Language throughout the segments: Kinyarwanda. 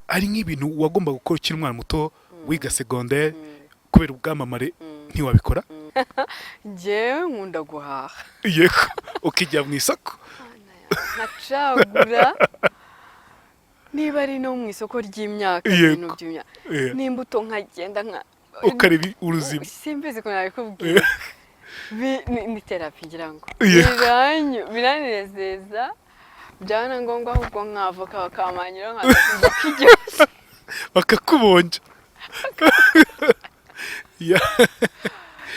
ari nk'ibintu wagomba gukora ukiri umwana muto wiga secondaire kubera ubwamamare ntiwabikora? Njyewe nkunda guhaha. Yego, ukijya mu isoko nkacagura niba ari no mu isoko ry'imyaka ibintu by'imyaka n'imbuto nkagenda ukareba uruzima. Simbizi ko nabikubwira. Ni therapy ngira ngo. Biranezeza. Byana ngombwa ahubwo nkavoka bakamanyira nkaza kujya bakakubonja.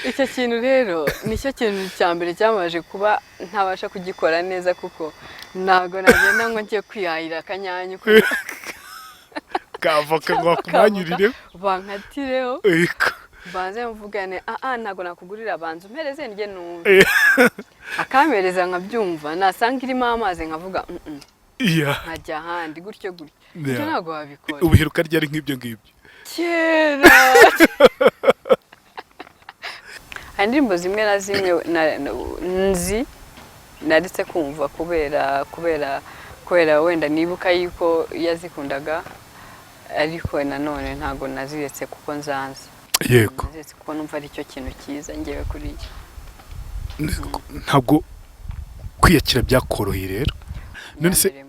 Icyo kintu rero nicyo kintu cya mbere cyamaje kuba ntabasha kugikora neza kuko ntago nagenda ngo ngiye kwihahira akanyanya kavoka ngo bakumanyurire bankatireho banze mvugane ntago nakugurira banze umpereze njye numva akamereza nkabyumva nasanga irimo amazi nkavuga nkajya ahandi gutyo gutyo icyo ntago wabikora. Ubuheruka ryari nk'ibyo ngibyo kera. Indirimbo zimwe na zimwe nzi naritse kumva kubera wenda nibuka yuko yazikundaga ariko nanone ntago naziretse kuko nzanze. Yego. Naziretse kuko numva ari cyo kintu cyiza ngewe kuri iki. Ntabwo kwiyakira byakoroheye rero. None se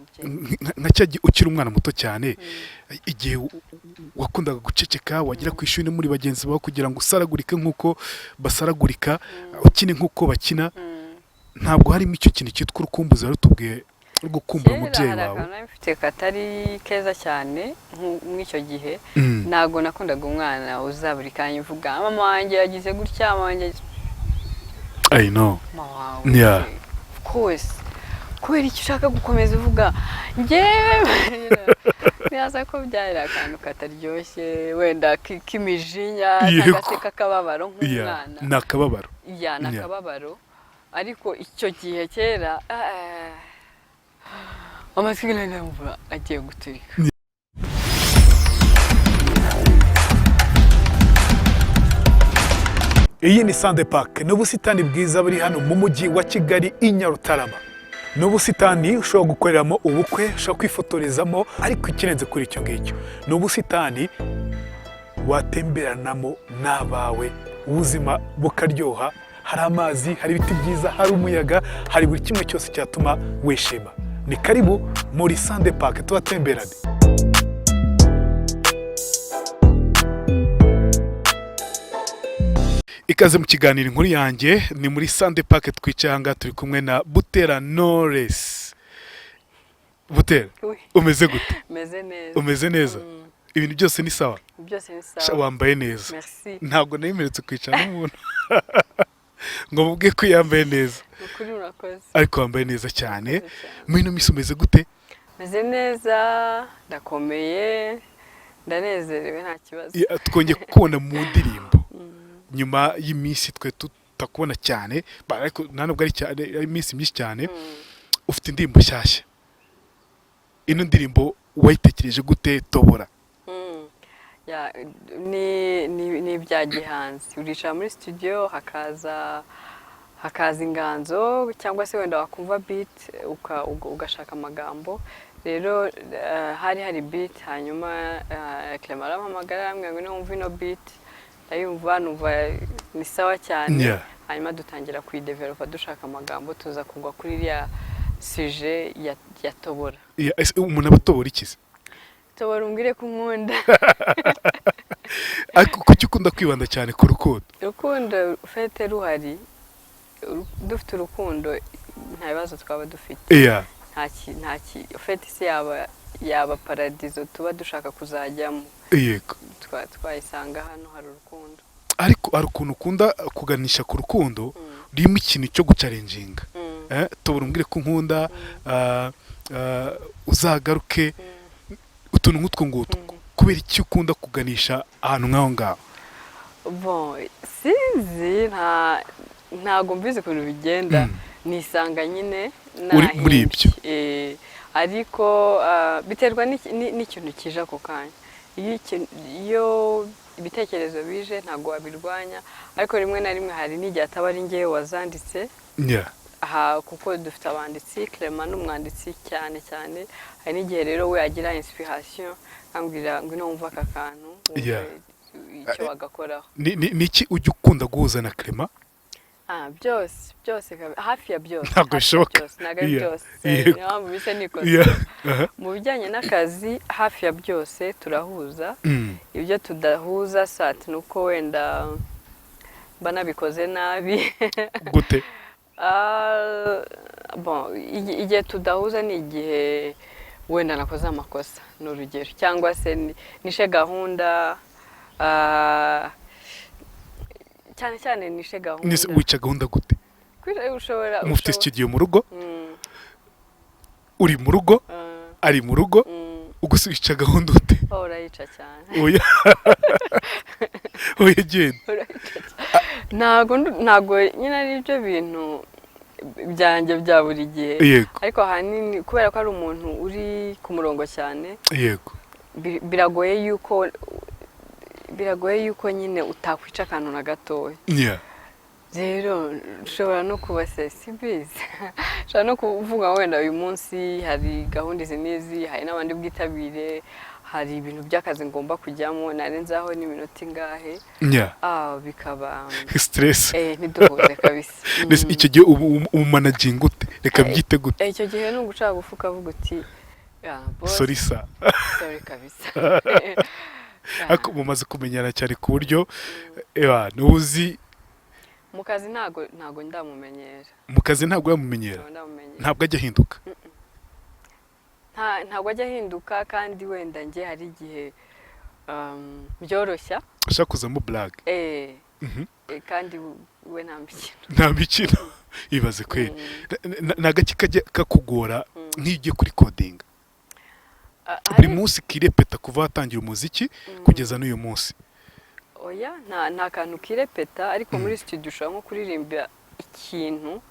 nkacyagiye ukiri umwana muto cyane igihe wakundaga guceceka wagira ku ishuri muri bagenzi bawe kugira ngo usaragurike nkuko basaragurika ukine nkuko bakina, ntabwo harimo icyo kintu cyitwa urukumbuzi warutubwiye gukumbura umubyeyi wawe? Kera mfite katari keza cyane mw'icyo gihe ntago nakundaga umwana uzaburikanye uvuga mama wanjye yagize gutya mama wanjye. I know. Yeah. Of course. Kubera icyo ushaka gukomeza uvuga njyewe nyaza ko byari akantu kataryoshye wenda k'imijinya cyangwa kakababaro nk'umwana. Nakababaro. Nakababaro. Ariko icyo gihe kera amasigara n'amvura agiye guturika. Iyi ni Sande Park, n'ubusitani bwiza buri hano mu mujyi wa Kigali i Nyarutarama. N'ubusitani ushobora gukoreramo ubukwe, ushobora kwifotorezamo, ariko ikirenze kuri icyo ngicyo n'ubusitani watemberanamo n'abawe, ubuzima bukaryoha. Hari amazi, hari ibiti byiza, hari umuyaga, hari buri kimwe cyose cyatuma wishima. Ni karibu muri Sande Park, tubatemberane. Ikaze mu kiganiro inkuru yanjye, ni muri Sande Park twicanga turi kumwe na Butera Knowless. Butera, umeze gute? Meze neza. Umeze neza? Ibintu byose ni sawa? Byose ni sawa. Wambaye neza. Merci. Ntabwo nemeretse kwicara n'umuntu ngo mubwiye ko yambaye neza. Ukuri urakoze. Ariko wambaye neza cyane. Mwino misi umeze gute? Meze neza, ndakomeye, ndanezerewe nta kibazo. Twongeye kubona mu ndirimbo. Nyuma y'imisi twe tutakubona cyane, ariko ntanubwo ari iminsi myinshi cyane. Ufite indirimbo nshyashya. Ino ndirimbo wayitekereje gute? Tobora. Ni bya gihanzi. Uricara muri studio hakaza inganzo cyangwa se wenda wakumva beat ugashaka amagambo. Rero hari beat hanyuma Clement arampamagara ambwira ngo numva ino beat. Ayumva numva ni sawa cyane. Hanyuma dutangira kuyidevelopa dushaka amagambo tuza kugwa kuri iriya sujet ya tobora. Umuntu abatobora ikize? Tobora umbwire ko nkunda. Ariko kuki ukunda kwibanda cyane ku rukundo? Urukundo ufite ruhari, dufite urukundo nta bibazo twaba dufite. Ntaki ufite isi yaba paradizo tuba dushaka kuzajyamo. Yego. Twayisanga hano hari urukundo. Ariko hari ukuntu ukunda kuganisha ku rukundo ririmo ikintu cyo gucarenjinga. Tobora umbwire ko nkunda, uzagaruke, utuntu nk'utwo ngutwo. Kubera iki ukunda kuganisha ahantu nk'aho ngaho? Bon, sinzi ntago mbizi ukuntu bigenda. Nisanga nyine muri ibyo. Ariko biterwa n'ikintu kije ako kanya. Iyo ibitekerezo bije ntago wabirwanya, ariko rimwe na rimwe hari n'igihe ataba ari ngewe wazanditse. aha kuko dufite abanditsi Clement n'umwanditsi cyane cyane hari n'igihe rero we agira inspiration ambwira ngo wumva aka kantu icyo wagakoraho niki ujya ukunda guhuza na Clement byose hafi ya byose ntabwo bishoboka ntabwo ari byose niyo mpamvu bise nikoze mu bijyanye n'akazi hafi ya byose turahuza ibyo tudahuza sati ni uko wenda banabikoze nabi gute igihe tudahuza ni igihe wenda nakoze amakosa ni urugero cyangwa se nishe gahunda cyane cyane nishe gahunda wica gahunda gute mufite studio mu rugo uri mu rugo ari mu rugo ugusica gahunda ute urayica cyane oya genda ntago nyine ari ibyo bintu byanjye bya buri gihe ariko ahanini kubera ko ari umuntu uri ku murongo cyane biragoye yuko nyine utakwica akantu na gatoya rero ushobora no kuba sensibilize ushobora no kuvuga wenda uyu munsi hari gahunda izi n'izi hari n'abandi bwitabire hari ibintu by'akazi ngomba kujyamo narenzaho n'iminota ingahe bikaba stress ntiduhuze kabisa icyo gihe umanaging gute reka byite gute icyo gihe ni ugushaka gufuka avuga uti sorry kabisa ariko mumaze kumenyana cyane ku buryo nuzi mu kazi ntago ndamumenyera mu kazi ntabwo yamumenyera ntabwo ajya ahinduka ntabwo ajya ahinduka kandi wenda njye hari igihe byoroshya ushaka kuzamo blague kandi we nta mikino ibaze kweri nagaki kajya kakugora nk'iyo ugiye kuri coding buri munsi kirepeta kuva watangira umuziki kugeza n'uyu munsi oya nta kantu kirepeta ariko muri studio ushobora nko kuririmba ikintu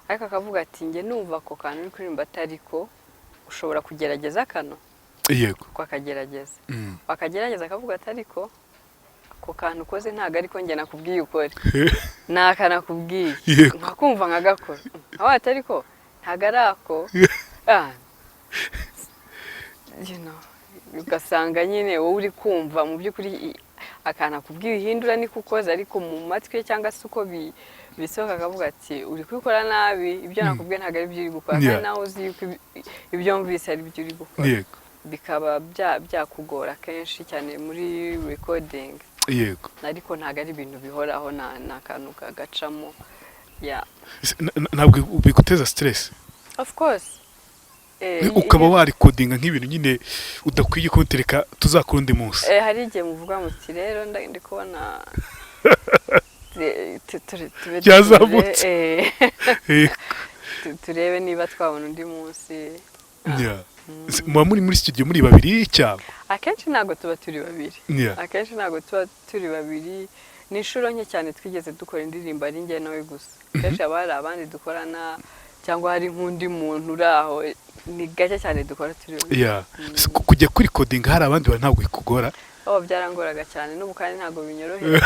ariko akavuga ati njye numva ako kantu uri kuririmba atariko ushobora kugerageza kano yego akagerageza akagerageza akavuga atariko ako kantu ukoze ntago ariko njye nakubwiye ukore naka nakubwiye nkakumva nkagakora aho atariko ntago arako ugasanga nyine wowe uri kumva mu by'ukuri akantu akubwiye uhindura niko ukoze ariko mu matwi cyangwa se uko bisohoka akavuga ati uri kubikora nabi ibyo nakubwiye ntabwo ari byo uri gukora kandi nawe uzi yuko ibyo wumvise ari byo uri gukora bikaba byakugora kenshi cyane muri recording ariko ntabwo ari ibintu bihoraho ni akantu kagacamo ntabwo biguteza stress of course ukaba warikodinga nk'ibintu nyine udakwiye kuntereka tuzakora undi munsi hari igihe muvuga muti rero ndi kubona byazamutse turebe niba twabona undi munsi muba muri studio muri babiri cyangwa akenshi ntabwo tuba turi babiri ni inshuro nke cyane twigeze dukora indirimbo ari njye nawe gusa kenshi haba hari abandi dukorana cyangwa hari nk'undi muntu uri aho ni gake cyane dukora turi kujya kuri coding hari abandi bantu ntabwo bikugora byarangoraga cyane n'ubu kandi ntabwo binyoroheye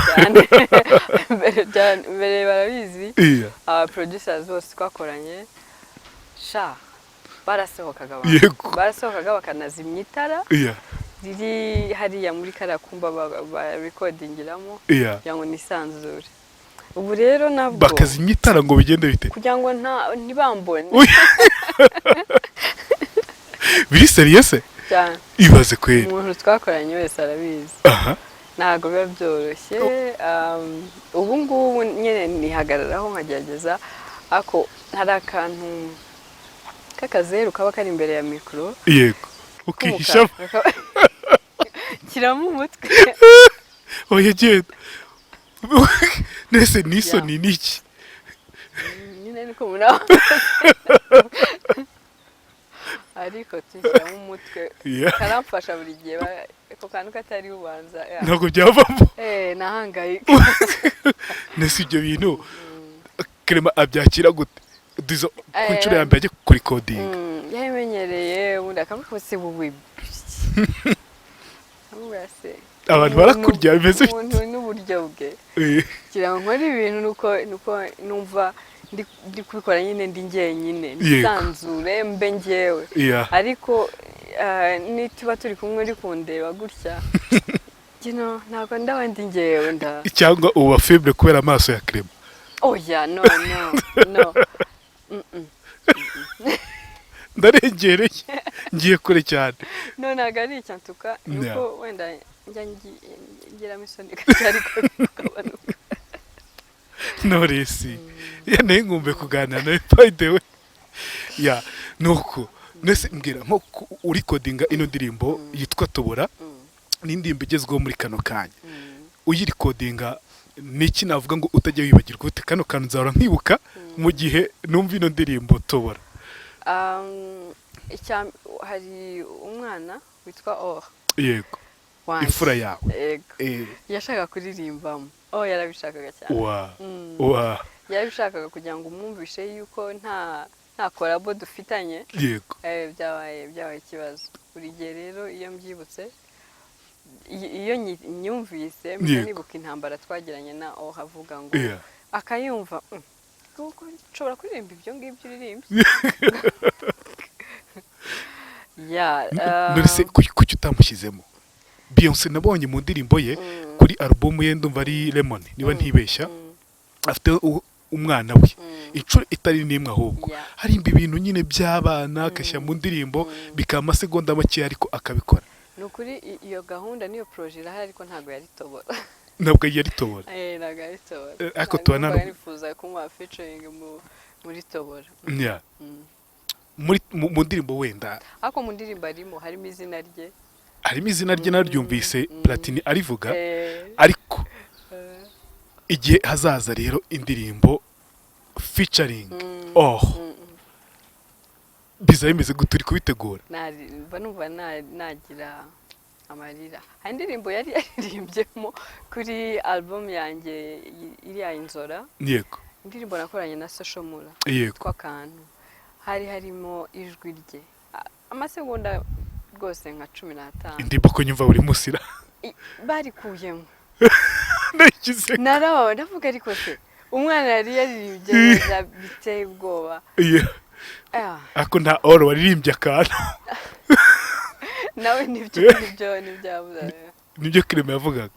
cyane mbere barabizi aba producers bose twakoranye barasohokaga bakanazimya itara riri hariya muri kariya kumba barekodingiramo kugira ngo nisanzure ubu rero nabwo bakazimya itara ngo bigende bite kugira ngo ntibambone biri serious cyane ibaze kweri umuntu twakoranye wese arabizi ntabwo biba byoroshye ubu ngubu nyine nihagararaho nkagerageza ako hari akantu k'akazeru kaba kari imbere ya mikoro yego ukihishamo kiramo umutwe oya genda nese n'isoni n'iki nyine niko muraho ariko tushyiramo umutwe karamfasha buri gihe ako kantu katari ubanza ntabwo byavamo nahangayika nese ibyo bintu Clement abyakira gute ku nshuro ya mbere ajya kuri coding yabimenyereye ubundi akavuga se bubi abantu barakurya bimeze umuntu n'uburyo bwe kugira ngo nkore ibintu nuko numva ndi kubikora nyine ndi njyenyine nisanzure mbe njyewe ariko nituba turi kumwe uri kundeba gutya ntabwo ndaba ndi njyewe cyangwa uba fibre kubera amaso ya Clement. Oya no ndarengereye ngiye kure cyane ntabwo ari icyantuka nuko wenda ngira misoni gake ariko kabanuka Noresi yane ngumbe kuganira nawe by the way nuko nese mbwira nko uri codinga ino ndirimbo yitwa Tobora n'indimbo igezweho muri kano kanya uyiri codinga niki navuga ngo utajya wibagirwa ute kano kantu nzahora nkibuka mu gihe numva ino ndirimbo Tobora. Hari umwana witwa yego Wanjye imfura yawe yashaka kuririmbamo yarabishakaga cyane yarabishakaga kugira ngo umwumvishe yuko nta korabo dufitanye yego byabaye ikibazo buri gihe rero iyo mbyibutse iyo nyumvise nibuka intambara twagiranye na havuga ngo akayumva nshobora kuririmba ibyo ngibyo uririmbye none kuki utamushyizemo Beyonce nabonye mu ndirimbo ye kuri album ye ndumva ari Lemon niba ntibeshya afite umwana we inshuro itari n'imwe ahubwo harimba ibintu nyine by'abana akashya mu ndirimbo bikaba amasegonda make ariko akabikora. Nukuri iyo gahunda niyo projet irahari ariko ntabwo yari Tobora. Ntabwo yari Tobora. Ntabwo yari Tobora. Ariko tubana no nifuza kumva featuring muri Tobora. Mu ndirimbo wenda. Ariko mu ndirimbo harimo izina rye. Harimo izina rye naryumvise Platini arivuga ariko igihe hazaza rero indirimbo featuring biza bimeze guturi kubitegura. Numva nagira amarira. Hari indirimbo yari yaririmbyemo kuri album yanjye iriya Inzora. Yego. Indirimbo nakoranye na Social Mula. Yego. Kantu harimo ijwi rye. Amasegonda rwose nka 15. Indirimbo ko nyumva buri musira. Bari kuyemo. Nakize. Ndavuga ariko se umwana yari yaririmbye biteye ubwoba. Ako nta oro waririmbye akantu. Nawe nibyo nibyo Clement yavugaga.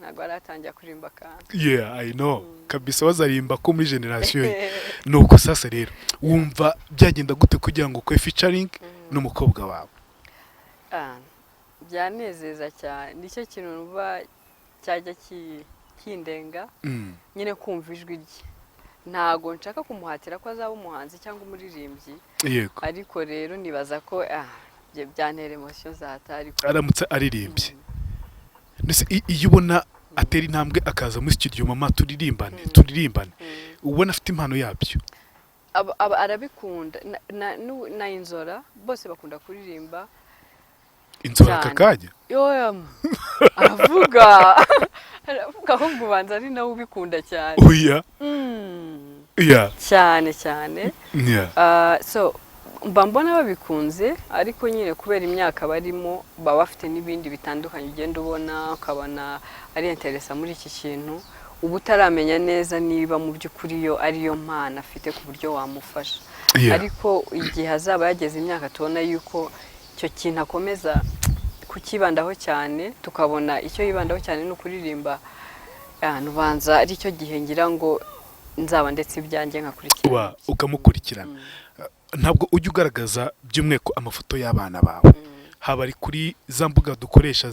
Ntago aratangira kurimba akantu. I know. Kabisa wazarimba ko muri generation ye. Nuko sasa rero wumva byagenda gute kugira ngo ko featuring n'umukobwa wawe? Byanezeza cyane. Nicyo kintu numva cyajya kindenga. Nyine kumva ijwi rye. Ntago nshaka kumuhatira ko azaba umuhanzi cyangwa umuririmbyi. Yego. Ariko rero nibaza ko byantera emotion zatari ko aramutse aririmbye. Nese iyo ubona atera intambwe akaza muri studio mama turirimbane ubona afite impano yabyo. Arabikunda na Inzora bose bakunda kuririmba. Inzora kakajya aravuga ahubwo ubanza ari nawe ubikunda cyane. cyane so mbona babikunze ariko nyine kubera imyaka barimo baba bafite n'ibindi bitandukanye ugenda ubona ukabona ari interesa muri iki kintu ubu utaramenya neza niba mu by'ukuri yo ariyo mpano afite ku buryo wamufasha. Ariko igihe hazaba yageze imyaka tubona yuko icyo kintu akomeza kukibandaho cyane tukabona icyo yibandaho cyane no kuririmba nubanza ari cyo gihe ngira ngo nzaba ndetse ibyanjye nkakurikirana ukamukurikirana. Ntabwo ujya ugaragaza by'umweko amafoto y'abana bawe haba ari kuri za mbuga dukoresha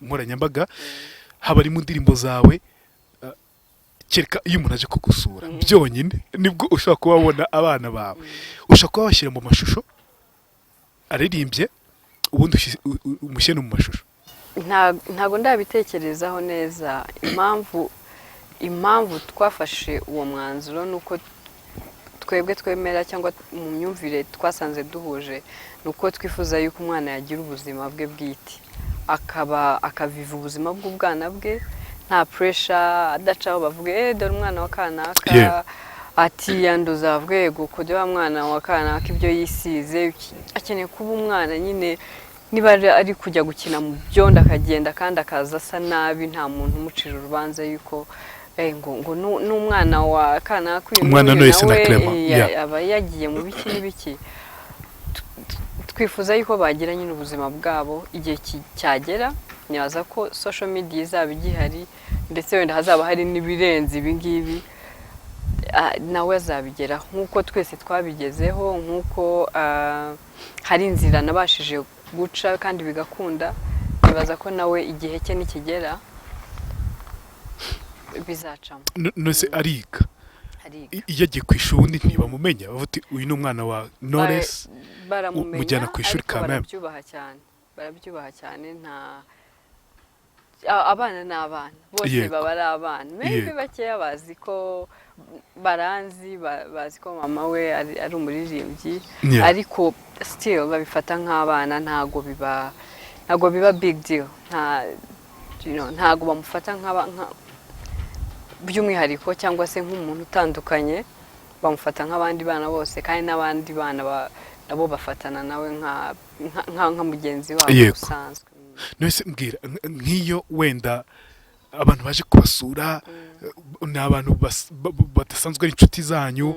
nkoranyambaga haba ari mu ndirimbo zawe kereka iyo umuntu aje kugusura byonyine nibwo ushobora kuba wabona abana bawe ushobora kuba washyira mu mashusho aririmbye ubundi umushyira mu mashusho. Ntago ndabitekerezaho neza impamvu twafashe uwo mwanzuro nuko twebwe twemera cyangwa mu myumvire twasanze duhuje nuko twifuza yuko umwana yagira ubuzima bwe bwite akaviva ubuzima bw'ubwana bwe nta pressure adacaho bavuge dore umwana wa kanaka ati yanduza bwego ko de wa mwana wa kanaka ibyo yisize akeneye kuba umwana nyine niba ari kujya gukina mu byondo akagenda kandi akaza asa nabi nta muntu umucira urubanza yuko ngo n'umwana wa kana umwana wese na Clement aba yagiye mu biki n'ibiki. Twifuza yuko bagira nyine ubuzima bwabo igihe cyagera, nyaza ko social media izaba igihari ndetse wenda hazaba hari n'ibirenze ibi ngibi, nawe azabigera nk'uko twese twabigezeho, nk'uko hari inzira nabashije guca kandi bigakunda. Nibaza ko nawe igihe cye nikigera bizacamo. Nose ariga iyo agiye ku ishuri ntibamumenya, bavuga uyu ni umwana wa Knowless, mujyana ku ishuri kamera. Barabyubaha cyane, nta abana n'abana bose baba ari abana. Maybe bakeya bazi ko bazi ko mama we ari umuririmbyi, ariko still babifata nk'abana, ntago biba big deal, ntago bamufata by'umwihariko cyangwa se nk'umuntu utandukanye, bamufata nk'abandi bana bose, kandi n'abandi bana nabo bafatana nawe nka mugenzi wabo usanzwe. Nose mbwira nk'iyo wenda abantu baje kubasura n'abantu badasanzwe ari inshuti zanyu,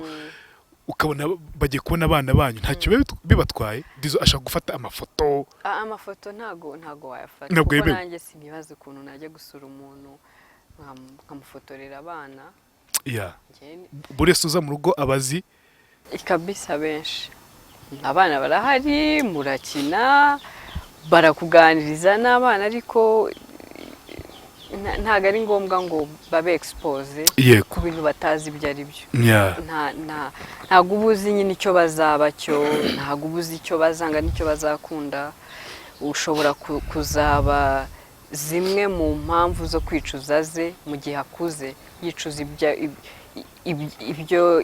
ukabona bagiye kubona abana banyu, ntacyo bibatwaye, dizo ashaka gufata amafoto. Amafoto ntago wayafata, kuko nanjye sinibaza ukuntu najya gusura umuntu nkamufotorera abana. Buri wese uza mu rugo abazi kabisa. Benshi abana barahari, murakina, barakuganiriza n'abana, ariko ntago ari ngombwa ngo babe expose ku bintu batazi ibyo ari byo. Ntago ubuzi nyine icyo bazaba cyo, ntago ubuzi icyo bazanga n'icyo bazakunda. Ushobora kuzaba zimwe mu mpamvu zo kwicuza ze mu gihe akuze, yicuza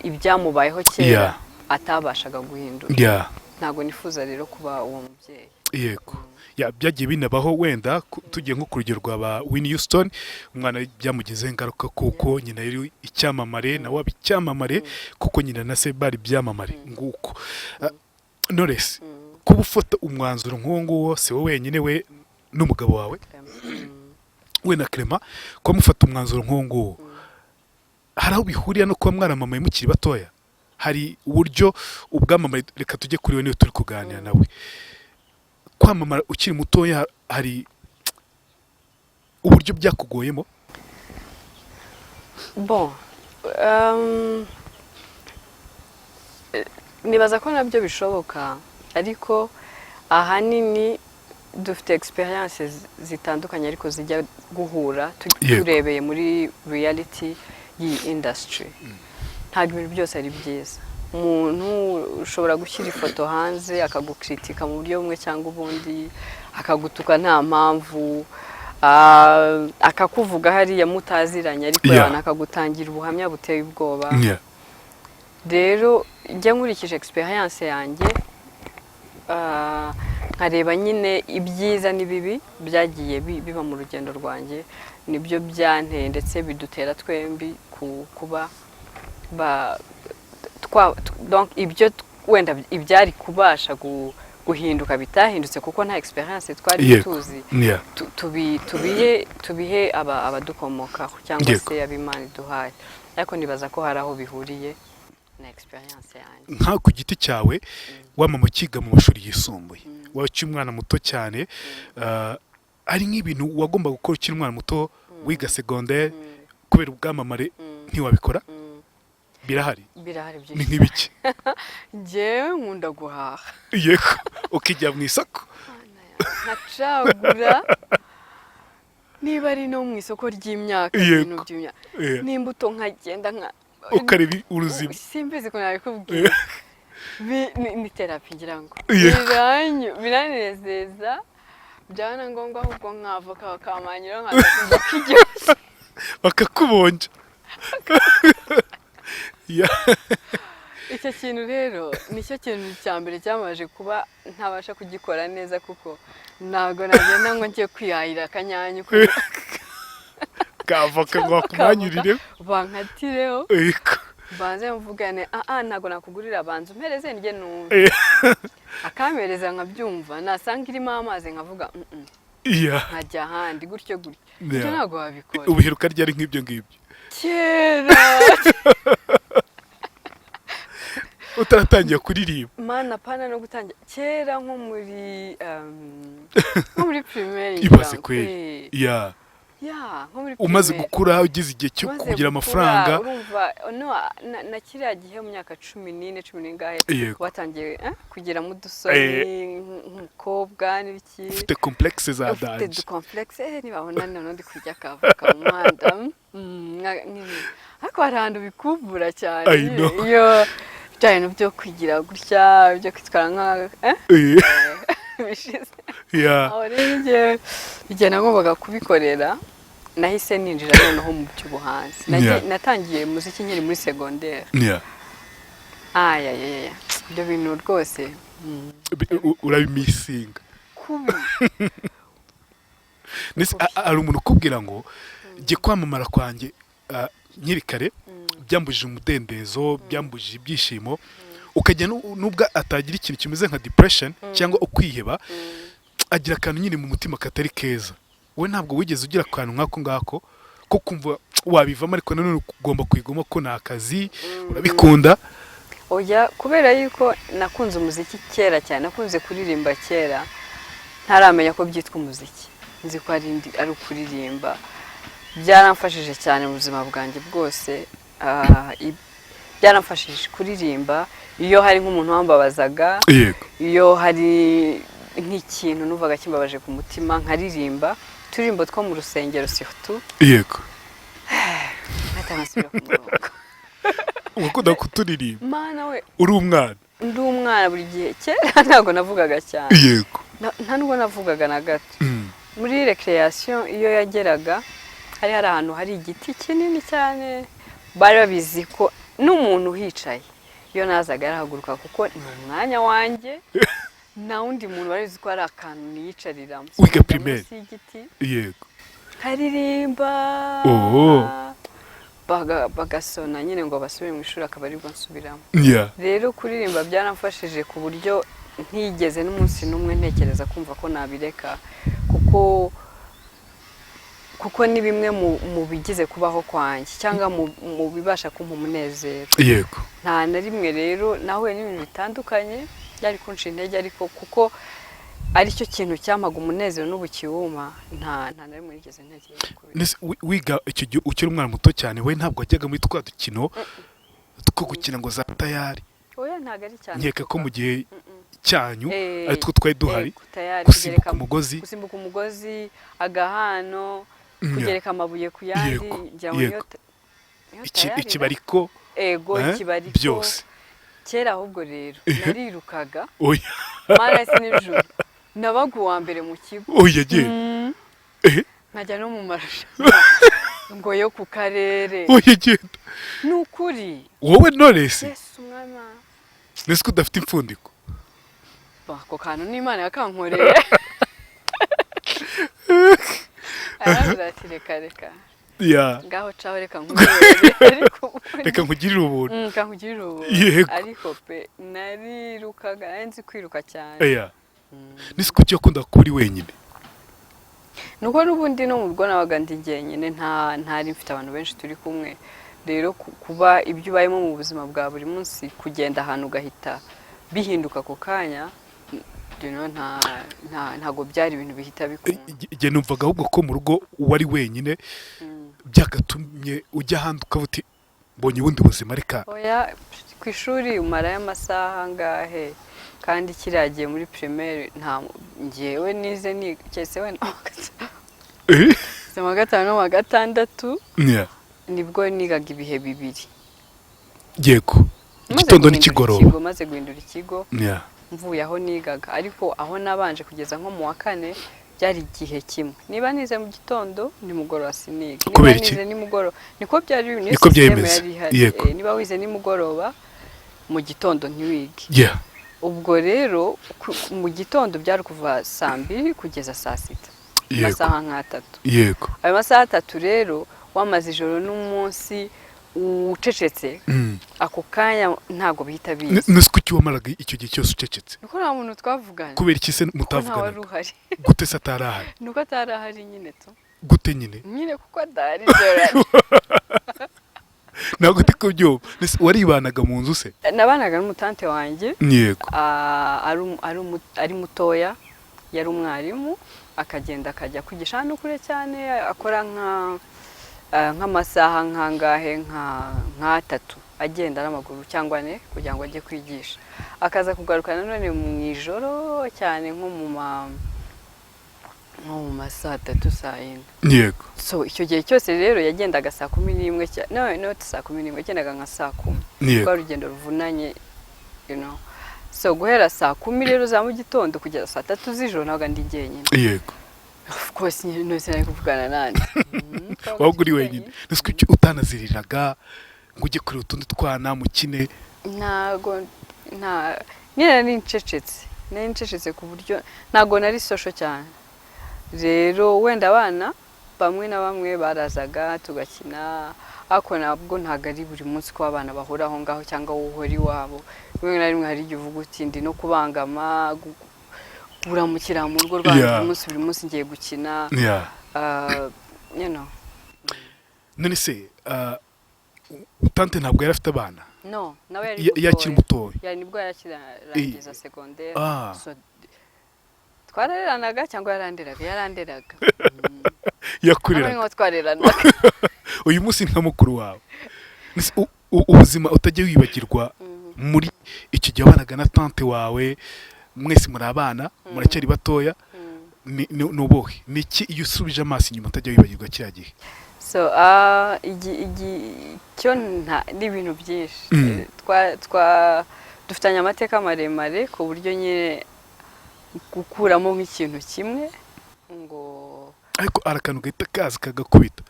ibyamubayeho kera atabashaga guhindura. Ntago nifuza rero kuba uwo mubyeyi. Yego. Byagiye binabaho, wenda tugiye nko ku rugero rwa Whitney Houston, umwana byamugizeho ingaruka kuko nyina yari icyamamare, nawe aba icyamamare kuko nyina na se bari ibyamamare nguko. Knowless, kuba ufata umwanzuro nk'uwo nguwo, si wowe wenyine, we n'umugabo wawe we na Clement, kuba mufata umwanzuro nk'uwo nguwo, hari aho bihuriye no kuba mwaramamaye mukiri batoya? Hari uburyo ubwamamare, reka tujye kuri we niwe turi kuganira nawe, kwamamara ukiri mutoya hari uburyo byakugoyemo? Nibaza ko nabyo bishoboka, ariko ahanini dufite experiences zitandukanye ariko zijya guhura turebeye muri reality y'iyi industry. Ntabwo ibintu byose ari byiza. Umuntu ushobora gushyira ifoto hanze akagukritika mu buryo bumwe cyangwa ubundi, akagutuka nta mpamvu, akakuvuga hariya mutaziranye, ariko yana akagutangira ubuhamya buteye ubwoba. Rero njya nkurikije experience yanjye, nkareba nyine ibyiza n'ibibi byagiye biba mu rugendo rwanjye, nibyo byanteye ndetse bidutera twembi kuba donc ibyo wenda ibyari kubasha guhinduka bitahindutse kuko nta experience twari tuzi, tubihe abadukomokaho cyangwa se ab'Imana iduhaye. Ariko nibaza ko hari aho bihuriye na experience yanjye. Nka ku giti cyawe wamama ukiga mu mashuri yisumbuye, wacu umwana muto cyane, ari nk'ibintu wagomba gukora ukiri umwana muto wiga secondaire, kubera ubwamamare ntiwabikora? Birahari byinshi. Ni nk'ibiki? Njyewe nkunda guhaha. Yego. Ukijya mu isoko nkacagura, niba ari no mu isoko ry'imyaka, ibintu by'imyaka, n'imbuto nkagenda ukareba uruzima. Simbizi ko nabikubwira. Ni therapy ngira ngo. Biranezeza, byana ngombwa ahubwo nkavoka bakamanyira nkakujya kijyose. Bakakubonja. Icyo kintu rero nicyo kintu cya mbere cyamaje kuba ntabasha kugikora neza, kuko ntago nagenda ngo ngiye kwihahira akanyanya kavoka ngo bakumanyurire bankatireho, banze mvugane ntago nakugurira, banze umpereze njye numva, akampereza nkabyumva, nasanga irimo amazi nkavuga nkajya ahandi gutyo. Icyo ntago wabikora. Ubuheruka ryari nk'ibyo ngibyo kera utaratangiye kuririmba mana pana no gutangira kera nko muri primaire ibaze kweli nko muri umaze gukura ugize igihe cyo kugira amafaranga urumva na kiriya gihe mu myaka 14 ngahe watangiye kugira mu dusoni nk'umukobwa n'ibiki ufite complexe za danje ufite complexe nibabona none ndi kurya kavuka mu muhanda ariko harando bikubura cyane iyo cyane byo kwigira gutya byo kwitwara nka bishize aho rero igihe nagombaga kubikorera nahise ninjira noneho mu by'ubuhanzi natangiye muziki nkiri muri secondaire ibyo bintu rwose urabimisinga kubi hari umuntu ukubwira ngo jye kwamamara kwanjye nkiri kare byambujije umudendezo byambujije ibyishimo ukajya nubwo atagira ikintu kimeze nka depression cyangwa ukwiheba agira akantu nyine mu mutima katari keza we ntabwo wigeze ugira akantu nk'ako ngako ko kumva wabivamo ariko nanone ugomba kwigoma ko nta kazi urabikunda oya kubera yuko nakunze umuziki kera cyane nakunze kuririmba kera ntaramenya ko byitwa umuziki nzi ko ari ukuririmba byaramfashije cyane mu buzima bwanjye bwose byaramfashije kuririmba iyo hari nk'umuntu wambabazaga iyo hari nk'ikintu nuvaga kimbabaje ku mutima nkaririmba turirimbo two mu rusengero surtout natansubira ku murongo ukunda kuturirimba mana we uri umwana ndi umwana buri gihe kera ntabwo navugaga cyane nta nubwo navugaga na gato muri recreation iyo yageraga hari ahantu hari igiti kinini cyane bari babizi ko n'umuntu uhicaye iyo nazaga yarahaguruka kuko ni umwanya wanjye nta wundi muntu wari uzi ko ari akantu niyicariramo wiga primaire haririmba bagasona nyine ngo basubire mu ishuri akaba aribwo nsubiramo rero kuririmba byaramfashije ku buryo ntigeze n'umunsi n'umwe ntekereza kumva ko nabireka kuko ni bimwe mu bigize kubaho kwanjye cyangwa mu bibasha kumpa umunezero nta na rimwe rero nahuye n'ibintu bitandukanye byari kunca intege ariko kuko aricyo kintu cyamaga umunezero n'ubukiwuma nta na rimwe nigeze ntekereza wiga icyo gihe ukiri umwana muto cyane we ntabwo wajyaga muri twa dukino two gukina ngo za tayari oya ntabwo ari cyane nkeka ko mu gihe cyanyu aritwo twari duhari gusimbuka umugozi agahano kugereka amabuye ku yandi ikibariko ikibariko byose kera ahubwo rero narirukaga mara sinijoro nabaga uwa mbere mu kigo nkajya no mu marushanwa ngo yo ku karere ni ukuri wowe Knowless Yesu mwana nese ko udafite impfundiko ako kantu n'Imana yakankoreye ati reka ngaho caho reka nkugirire ubuntu ariko pe narirukaga nzi kwiruka cyane nese ko ukunda kuba uri wenyine nuko n'ubundi no mu rugo nabaga ndi jyenyine ntari mfite abantu benshi turi kumwe rero kuba ibyo ubayemo mu buzima bwa buri munsi kugenda ahantu ugahita bihinduka ku kanya ntago byari ibintu bihita bikunda igihe numvaga ahubwo ko mu rugo wari wenyine byagatumye ujya ahandi ukavuti mbonye ubundi buzima reka oya ku ishuri umarayo amasaha ngahe kandi kiragiye muri primaire nta ngewe nize cyese we mu gatanu no mu gatandatu nibwo nigaga ibihe bibiri yego igitondo n'ikigoroba maze guhindura ikigo mvuye aho nigaga ariko aho nabanje kugeza nko mu wa kane byari igihe kimwe niba nize mu gitondo nimugoroba siniga niba nize nimugoroba niko byari niba wize nimugoroba mu gitondo ntiwige ubwo rero mu gitondo byari kuva saa 2 kugeza saa 6 amasaha nk'atatu ayo masaha 3 rero wamaze ijoro n'umunsi ucecetse ako kanya ntago bihita biza nese kuki wamaraga icyo gihe cyose ucecetse nuko nta muntu twavugana kubera iki se mutavugana gute se atarahari nuko atarahari nyine to gute nyine kuko adahari joro ntabwo ndi kubyumva. Waribanaga mu nzu se? Nabanaga n'umutante wanjye. Yego. Ari mutoya, yari umwarimu, akagenda akajya kwigisha hano kure cyane, akora nk'amasaha nkangahe nk'atatu agenda n'amaguru cyangwa ne kugira ngo ajye kwigisha. Akaza kugaruka nanone mu ijoro cyane nko mu saa 3 saa 4. Yego. So icyo gihe cyose rero yagendaga saa 11 no saa 11 yagendaga nka saa 10. Kwa rugendo ruvunanye, you know. So guhera saa 10 rero za mu gitondo kugeza saa 3 z'ijoro nabaga ndi jyenyine. Yego. Of course no sinari kuvugana nande. Wabuguri wenyine. Nisuko utanaziriraga ngo ujye kuri utundi twana mukine. Ntago nyine nincecetse ku buryo ntago nari social cyane. Rero wenda abana bamwe na bamwe barazaga tugakina, ariko nabwo ntago ari buri munsi ko abana bahora aho ngaho cyangwa uhori wabo. Rimwe na rimwe hari igihe uvuga uti ndi no kubangama kuramukira mu rugo rwanjye buri munsi ngiye gukina. You know. None se tante ntabwo yari afite abana? No, nawe yakiri mutoya. Yari nibwo yarangiza secondaire. So twareranaga cyangwa yaranderaga. Yakuriraga. Ntabwo twareranaga. Uyu munsi nka mukuru wawe. Ubuzima utajya wibagirwa muri icyo gihe wabanaga na tante wawe, mwese muri abana muracyari batoya, nubohe niki iyo usubije amaso inyuma utajya wibagirwa kiriya gihe? So cyo ni ibintu byinshi. Dufitanye amateka maremare ku buryo nyine gukuramo nk'ikintu kimwe ngo ariko arakantu gahita kaza kagakubita.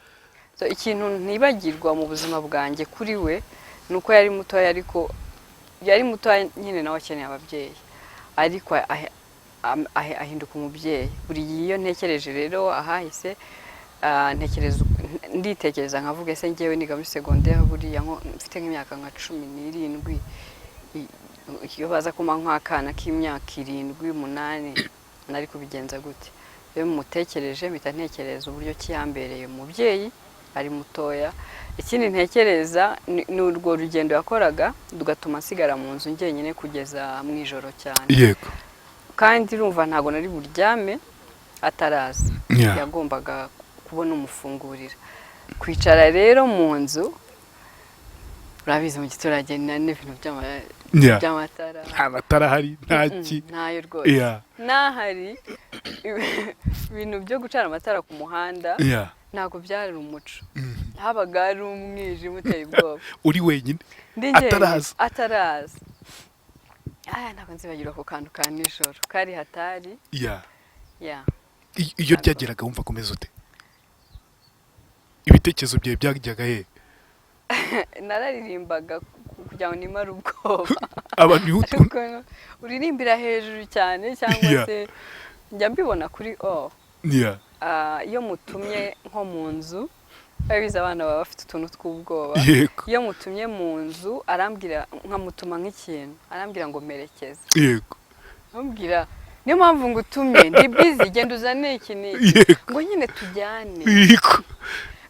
So ikintu ntibagirwa mu buzima bwanjye kuri we nuko yari mutoya, ariko yari mutoya nyine nawe akeneye ababyeyi, ariko ahinduka umubyeyi. Buri iyo ntekereje rero ahahise nditekereza nkavuga ese ngewe niga muri secondaire buriya nko mfite nk'imyaka nka 17, iyo baza kuma nk'akana k'imyaka 7 8 nari kubigenza gute? Rero mutekereje mpita ntekereza uburyo kiyambereye umubyeyi ari mutoya. Ikindi ntekereza ni urwo rugendo yakoraga dugatuma nsigara mu nzu njyenyine kugeza mu ijoro cyane. Yego. Kandi urumva ntago nari buryame ataraza. Yagombaga kubona umufungurira. Kwicara rero mu nzu urabizi mu giturage n'ibintu by'amatara. Amatara hari ntaki. Ntayo rwose. Nahari ibintu byo gucana amatara ku muhanda. Ntago byari umuco. Habaga ari umwijima uteye ubwoba. Uri wenyine? Ataraza. Ntabwo nzibagirwa ku kantu ka nijoro kari hatari. Iyo ryageraga wumva komeza ute? Ibitekerezo byawe byajyaga he? Nararirimbaga kugira ngo nimare ubwoba. Abantu uririmbira hejuru cyane cyangwa se njya mbibona kuri iyo mutumye nko mu nzu, babiza abana baba bafite utuntu tw'ubwoba. Iyo mutumye mu nzu arambwira nkamutuma nk'ikintu, arambwira ngo merekeze. Yego. Arambwira niyo mpamvu ngo utumye ndi busy genda uzane iki ngo nyine tujyane. Yego.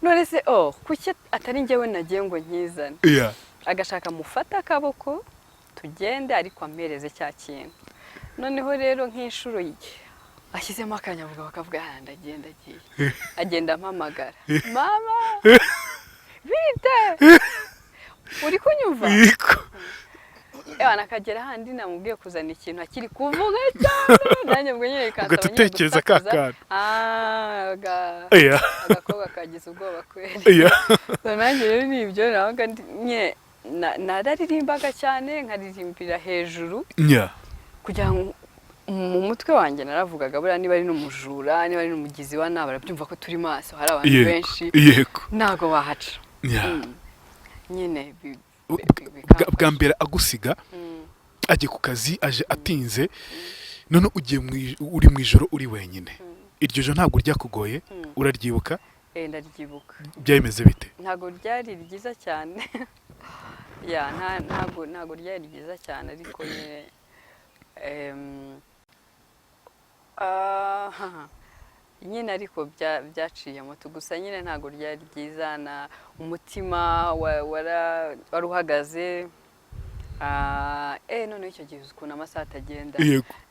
None se kuki atari njyewe nagiye ngo nkizane? Agashaka mufata akaboko tugende ariko ampereze cya kintu. Noneho rero nk'inshuro ashyizemo akanyavuga bakavuga ndagiye. Agenda ampamagara. Mama! Bite! Uri kunyumva? Yego. Nakagera handi namubwiye kuzana ikintu akiri kuvuga cyane. Nanjye mbwo nyine kansaba ugatekereza kakana. Agakobwa kagize ubwoba kweli. Nanjye rero nibyo nabaga nararirimbaga cyane nkaririmbira hejuru. Kugira ngo mu mutwe wanjye naravugaga buriya niba ari n'umujura, niba ari n'umugizi wa nabi barabyumva ko turi maso, hari abantu benshi ntago bahaca. Nyine bwa mbere agusiga agiye ku kazi aje atinze, none ugiye uri mu ijoro uri wenyine. Iryo joro ntabwo ryakugoye? Uraryibuka? Ndaryibuka. Byameze bite? Ntago ryari ryiza cyane. Ntago ryari ryiza cyane, ariko nyine ariko byaciyemo gusa nyine ntago ryari ryiza. umutima wari uhagaze none icyo gihe uzi ukuntu amasaha atagenda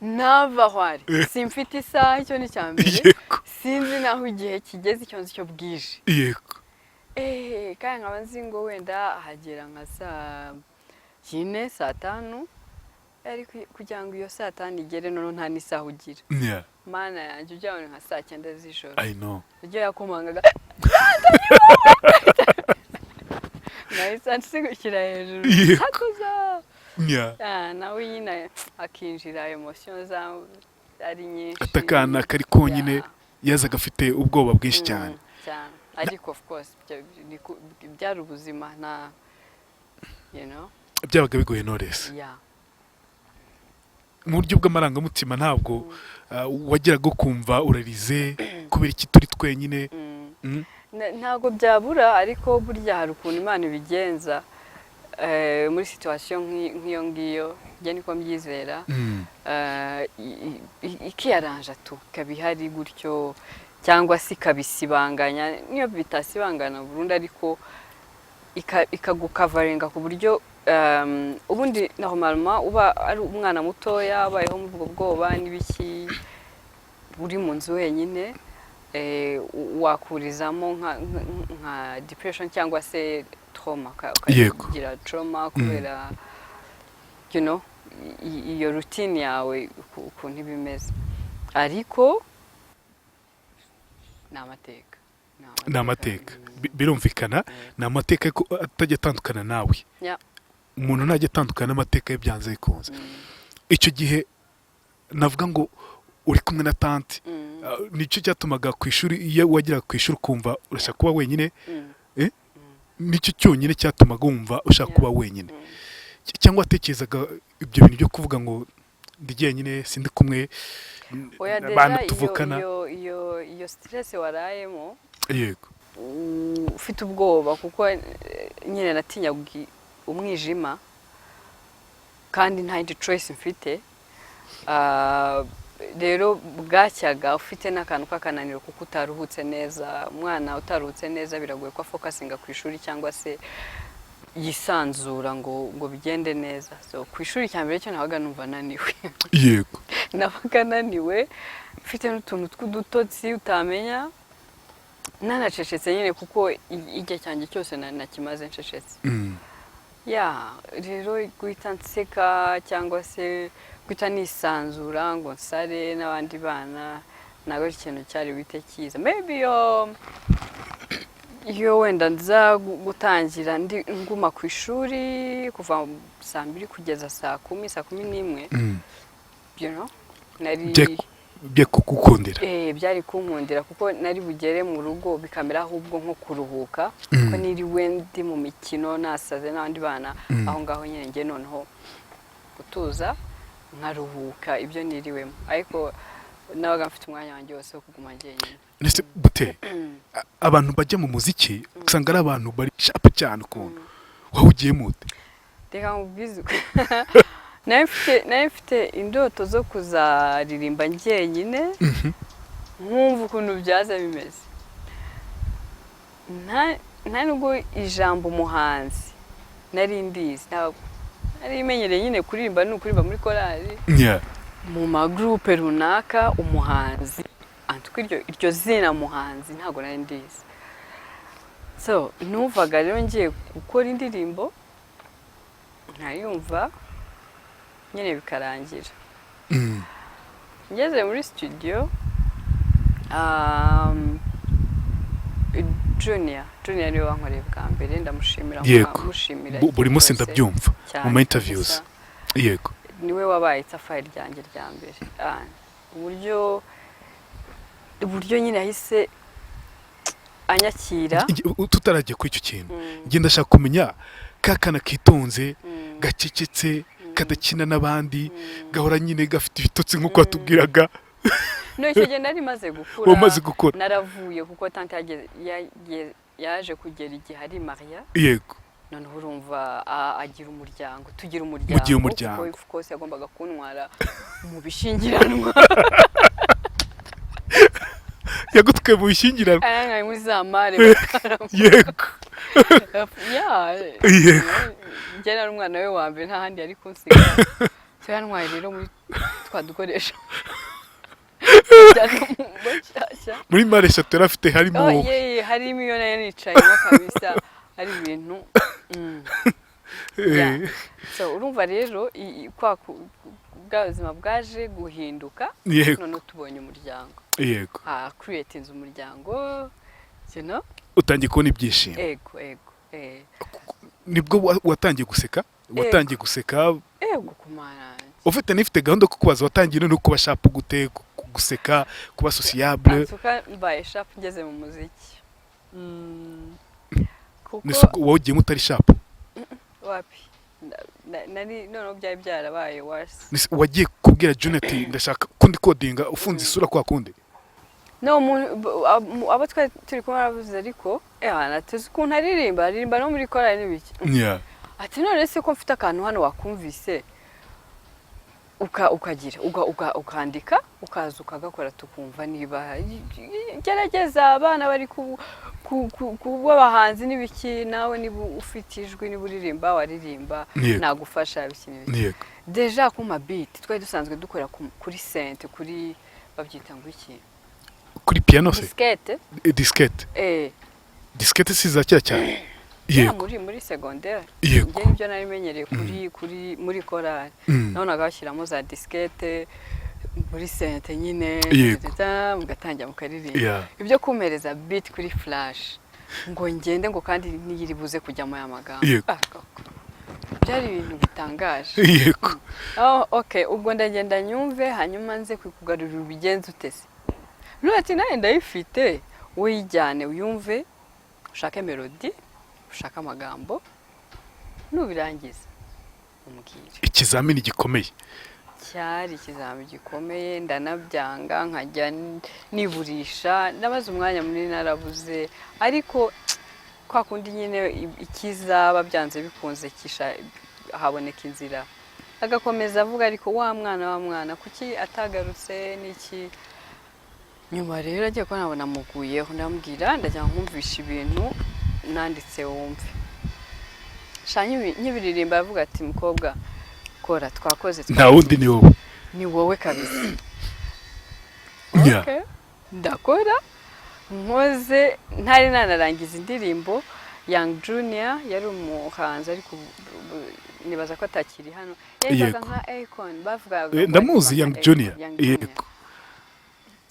nava aho ari simfite isaha icyo ni cya mbere sinzi naho igihe kigeze icyo nzi cyo bwije kandi nkaba nzi ngo wenda ahagera nka saa 4 saa 5 ariko kugira ngo iyo saa 5 igere none nta n'isaha ugira mana yanjye ujyabona nka saa 9 z'ijoro ujya yakomangaga nahise nsigukira hejuru hakuza nawe nyine akinjira emotion zawe ari nyinshi atakana kari konyine yazaga afite ubwoba bwinshi cyane ariko of course byari ubuzima nta byabaga bigoye Knowless mu buryo bw'amarangamutima ntabwo wageraga kumva urarize kubera iki turi twenyine ntabwo byabura ariko burya hari ukuntu Imana ibigenza muri situation nk'iyo ngiyo njye niko mbyizera ikiyaranja tu kabihari gutyo cyangwa se ikabisibanganya niyo bitasibangana burundu ariko ikagukavaringa ku buryo ubundi normalement uba ari umwana mutoya abayeho mu bwo bwoba n'ibiki uri mu nzu wenyine wakurizamo nka depression cyangwa se trauma ukagira trauma kubera iyo routine yawe ukuntu ibimeze ariko ni amateka birumvikana ni amateka ko atajya atandukana nawe umuntu ntajya atandukana n'amateka ye byanze bikunze icyo gihe navuga ngo uri kumwe na tante nicyo cyatumaga ku ishuri iyo wageraga ku ishuri ukumva urashaka kuba wenyine nicyo cyonyine cyatumaga wumva ushaka kuba wenyine cyangwa watekerezaga ibyo bintu byo kuvuga ngo ndi jyenyine sindi kumwe abantu tuvukana iyo stress warayemo yego ufite ubwoba kuko nyine natinya umwijima kandi nta indi choice mfite rero bwacyaga ufite n'akantu k'akananiro kuko utaruhutse neza umwana utaruhutse neza biragoye ko focusinga ku ishuri cyangwa se yisanzura ngo bigende neza so ku ishuri cya mbere cyo nabaga numva naniwe yego nabaga naniwe mfite n'utuntu tw'udutotsi utamenya nanacecetse nyine kuko igihe cyanjye cyose nakimaze ncecetse rero guhita nseka cyangwa se guhita nisanzura ngo nsare n'abandi bana ntabwo ari ikintu cyari wite cyiza maybe iyo wenda nza gutangira nguma ku ishuri kuva saa 2 kugeza saa 10 nari bye kukukundira byari kunkundira kuko nari bugere mu rugo bikamera ahubwo nko kuruhuka ko niriwe ndi mu mikino nasaze n'abandi bana aho ngaho nyine nge noneho gutuza nkaruhuka ibyo niriwemo ariko nabaga mfite umwanya wanjye wose wo kuguma njyenyine nese bute abantu bajya mu muziki usanga ari abantu bari sharp cyane ukuntu wahugiye mute reka nkubwize nafite indoto zo kuzaririmba njyenyine nkumva ukuntu byaza bimeze nta nubwo ijambo umuhanzi nari ndizi nari imenyereye nyine kuririmba ni ukuririmba muri korali mu magroupe runaka umuhanzi antuko iryo zina muhanzi ntabwo nari ndizi so numvaga rero ngiye gukora indirimbo nkayumva nyine bikarangira ngeze muri studio Junior niwe wankoreye bwa mbere ndamushimira buri munsi ndabyumva mu ma interviews yego niwe wabaye itafari ryanjye rya mbere uburyo nyine ahise anyakira tutaragiye kuri icyo kintu ngenda ndashaka kumenya kakana kitonze gacecetse kadakina n'abandi gahora nyine gafite ibitotsi nk'uko watubwiraga icyo gihe nari maze gukura naravuye kuko tante yaje kugera igihe ari Maria yego noneho urumva agira umuryango tugira mugiye umuryango kuko kose yagombaga kuntwara mu bishingiranwa yagutwe mu bishingiranwa muri za mare yego Yeah. Njye nari umwana we wa mbere nta handi yari kunsiga. So yantwaye rero muri twa dukoresho. Muri mare eshatu yari afite harimo wowe. Harimo iyo nayo nicayemo kabisa ari ibintu. So urumva rero kwa bwazima bwaje guhinduka none tubonye umuryango. Yego. Creating umuryango. You know? Utangiye kubona ibyishimo. Ego. Nibwo watangiye guseka? Watangiye guseka? Ego kumara. Ufite nifite gahunda ko kubaza watangiye no kuba sharp gute guseka kuba sociable. Atuka mbaye sharp ngeze mu muziki. Kuko wogiye mutari sharp. Wapi? Nari none byari byarabaye worse. Wagiye kubwira Junet ndashaka kundi codinga ufunze isura kwa kundi. No abo turi kumwe baravuze ariko natuzi ukuntu aririmba no muri korali n'ibiki. Yeah. Ati none se ko mfite akantu hano wakumvise ukagira ukandika ukaza ukagakora tukumva niba gerageza abana bari kuba abahanzi n'ibiki nawe niba ufite ijwi niba uririmba waririmba nagufasha bikinira. Yego. Deja kuma beat twari dusanzwe dukora kuri synth kuri babyita ngo iki kuri piano se diskette diskette siza cyane yego muri secondaire nge nibyo nari menyereye kuri muri korali none agashyiramo za diskette muri synth nyine mugatangira mukaririmba ibyo kumereza beat kuri flash ngo ngende ngo kandi niyiribuze kujya mu yamagambo byari ibintu bitangaje. Yego. Okay ubwo ndagenda nyumve hanyuma nze kukugarurira ubigenza utese. Ati nawe ndayifite uyijyane uyumve ushake melody ushaka amagambo nubirangiza umbwire. Ikizamini gikomeye. Cyari ikizamini gikomeye ndanabyanga nkajya niburisha nabaza umwanya muri narabuze ariko kwa kundi nyine ikizaba byanze bikunze kisha haboneka inzira agakomeza avuga ariko wa mwana kuki atagarutse niki. Nyuma rero agiye ko nabona muguyeho ndambwira ndajya nkumvisha ibintu nanditse wumve shanyi nyibiririmba avuga ati mukobwa kora twakoze nta wundi ni wowe kabisa. Okay. Ndakora nkoze ntari nanarangiza indirimbo Young Junior yari umuhanzi ariko nibaza ko atakiri hano yazaga nka Icon bavuga ndamuzi Young Junior. Yego.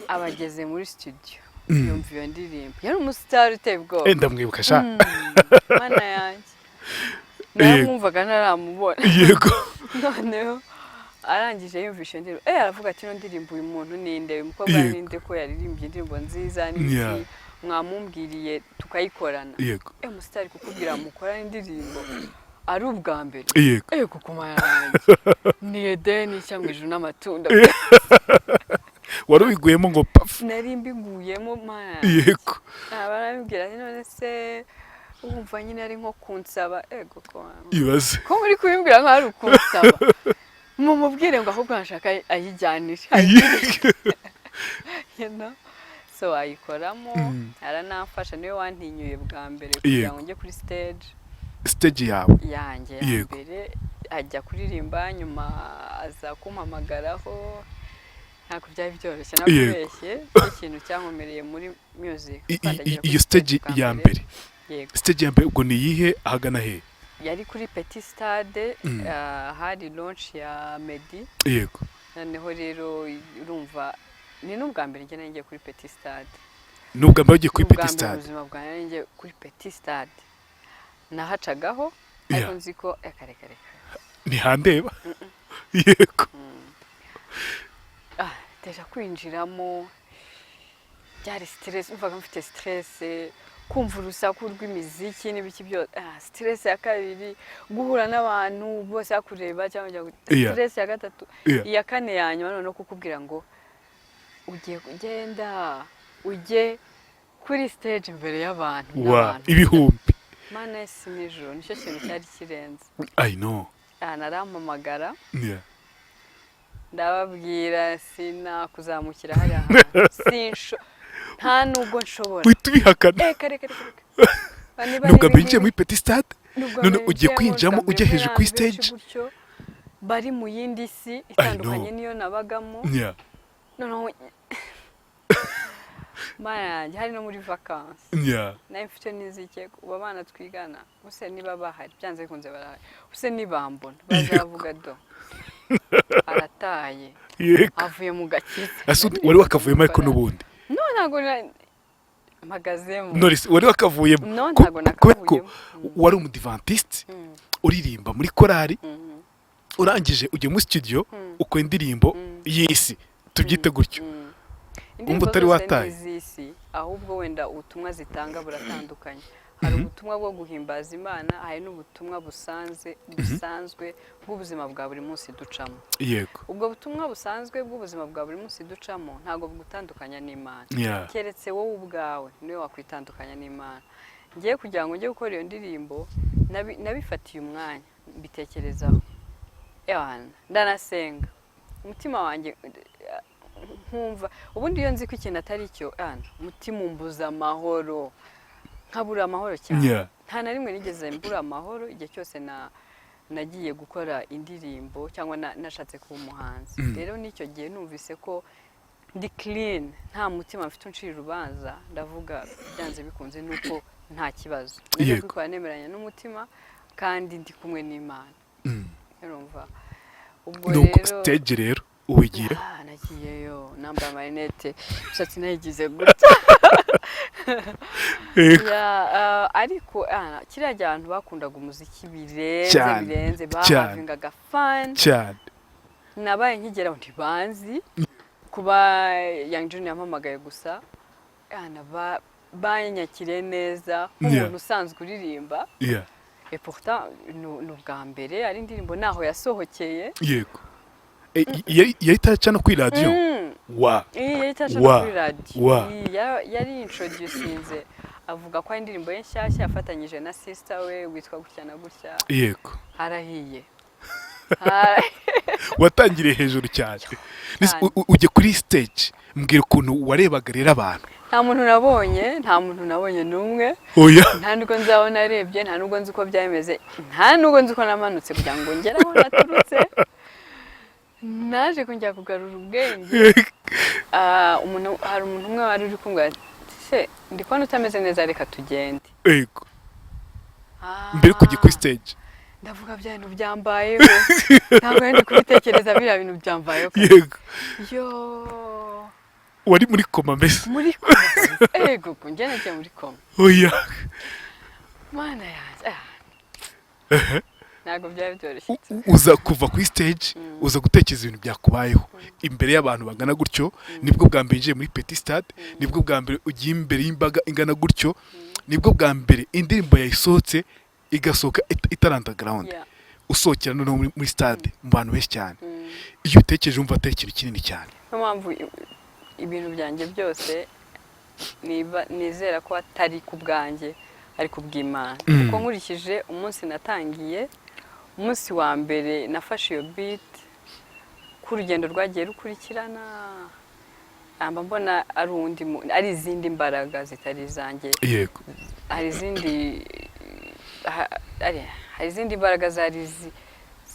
Abageze muri studio yumva iyo ndirimbo yari umustar uteye ubwoba. Ndamwibuka sha mana yanjye namwumvaga naramubona. Yego. Noneho arangije yumvisha indirimbo aravuga ati no ndirimbo uyu muntu ninde uyu mukobwa ninde ko yaririmbye indirimbo nziza n'iki mwamumbwiriye tukayikorana. Yego. Umustar kukubwira mukora indirimbo ari ubwa mbere. Yego. Kumara ni Edeni cyangwa ijuru n'amatunda. Wari ubiguyemo ngo paf. Nari mbiguyemo mana. Yego. Barambwira none se umva nyine ari nko kunsaba ko ibaze ko muri kubimbwira nko ari ukunsaba mumubwire ngo ahubwo nshaka ayijyanisha. You know? So ayikoramo aranafasha niwe wantinyuye bwa mbere kugira ngo njye kuri stage yawe yanjye ya mbere ajya kuririmba nyuma aza kumpamagaraho ntako byari byoroshye nakubeshye ikintu cyankomereye muri music. Iyo stage ya mbere stage ya mbere ubwo ni yihe ahagana he? Yari kuri Petit Stade hari launch ya Medi. Yego. Noneho rero urumva ni n'ubwa mbere ngiye kuri Petit Stade. Nubwo mbagiye kuri Petit Stade. Ubuzima bwanjye ngiye kuri Petit Stade. Nahacagaho ariko nzi ko kare ni handeba. Yego. Deja kwinjiramo byari stress umvaga mfite stress kumva urusaku rw'imiziki n'ibiki byose stress ya kabiri guhura n'abantu bose akureba cyangwa stress ya gatatu iya kane yanyuma none kukubwira ngo ugiye kugenda ujye kuri stage imbere y'abantu ibihumbi mana isi n'ijoro nicyo kintu cyari kirenze. I know. Narampamagara ndababwira sina kuzamukira hariya nta nubwo nshobora uhita ubihakana. Kare nubwo binjiye muri Petit Stade none ugiye kwinjiramo ujya hejuru kuri stage bari mu yindi si itandukanye niyo nabagamo noneho Mara hari no muri vacances nayo mfite nizike ubu abana twigana use niba bahari byanze bikunze barahari use nibambona bazavuga do arataye avuye mu gakiza wari wakavuyemo ariko n'ubundi ntago magazemo wari wakavuyemo ntago nakavuyemo wari umudivantiste uririmba muri korari urangije ujye mu studio uko indirimbo y'isi tubyite gutyo umva utari wataye ahubwo wenda ubutumwa zitanga buratandukanye hari ubutumwa bwo guhimbaza Imana hari n'ubutumwa busanzwe bw'ubuzima bwa buri munsi ducamo yego ubwo butumwa busanzwe bw'ubuzima bwa buri munsi ducamo ntago bugutandukanya n'Imana keretse wowe ubwawe niwe wakwitandukanya n'Imana ngiye kugira ngo njye gukora iyo ndirimbo nabifatiye umwanya mbitekerezaho ndanasenga umutima wanjye nkumva ubundi iyo nzi ko ikintu atari cyo umutima umbuza amahoro nkabura amahoro cyane nta na rimwe nigeze mbura amahoro igihe cyose nagiye gukora indirimbo cyangwa nashatse kuba umuhanzi rero n'icyo gihe numvise ko ndi clean nta mutima mfite uncira urubanza ndavuga byanze bikunze nuko nta kibazo ngiye gukora nemeranya n'umutima kandi ndi kumwe n'Imana urumva ubwo rero stage rero uwigiye nagiyeyo namba marinette ushatse nayigize gutya ariko kiriya gihe abantu bakundaga umuziki birenze bahavingaga fan cyane nabaye nkigera ntibanzi kuba Young Junior yampamagaye gusa banyakire neza nk'umuntu usanzwe uririmba et pourtant n'ubwa mbere ari indirimbo naho yasohokeye yego yahita no kuri radio yahita no kuri radio yari introducinze avuga ko indirimbo ye nshyashya yafatanyije na sister we witwa gutya na gutya yego harahiye watangiriye hejuru cyane ujye kuri stage mbwira ukuntu warebaga rero abantu nta muntu nabonye n'umwe nta nubwo nzabona arebye nta nubwo nzi uko byameze nta nubwo nzi uko namanutse kugira ngo ngere aho naturutse naje kongera kugarura ubwenge hari umuntu umwe wari uri kumbwira se ndi kubona utameze neza reka tugende yego mbere kujya kuri stage ndavuga bya bintu byambayeho ntabwo ndi kubitekereza biriya bintu byambayeho yego wari muri koma mbese muri koma yego njye nagiye muri koma mana yanjye ntabwo byari byoroshye uza kuva kuri stage uza gutekereza ibintu byakubayeho imbere y'abantu bangana gutyo nibwo bwa mbere ngiye muri Petit Stade nibwo bwa mbere ugiye imbere y'imbaga ingana gutyo nibwo bwa mbere indirimbo yayisohotse igasohoka itari underground usohokera noneho muri stade mu bantu benshi cyane iyo utekereje umva atari ikintu kinini cyane niyo mpamvu ibintu byanjye byose nizera ko atari ku bwanjye ari ku bw'Imana kuko nkurikije umunsi natangiye umunsi wa mbere nafashe iyo beat ku rugendo rwagiye rukurikirana mbona ari izindi mbaraga zitari izanjye yego hari izindi mbaraga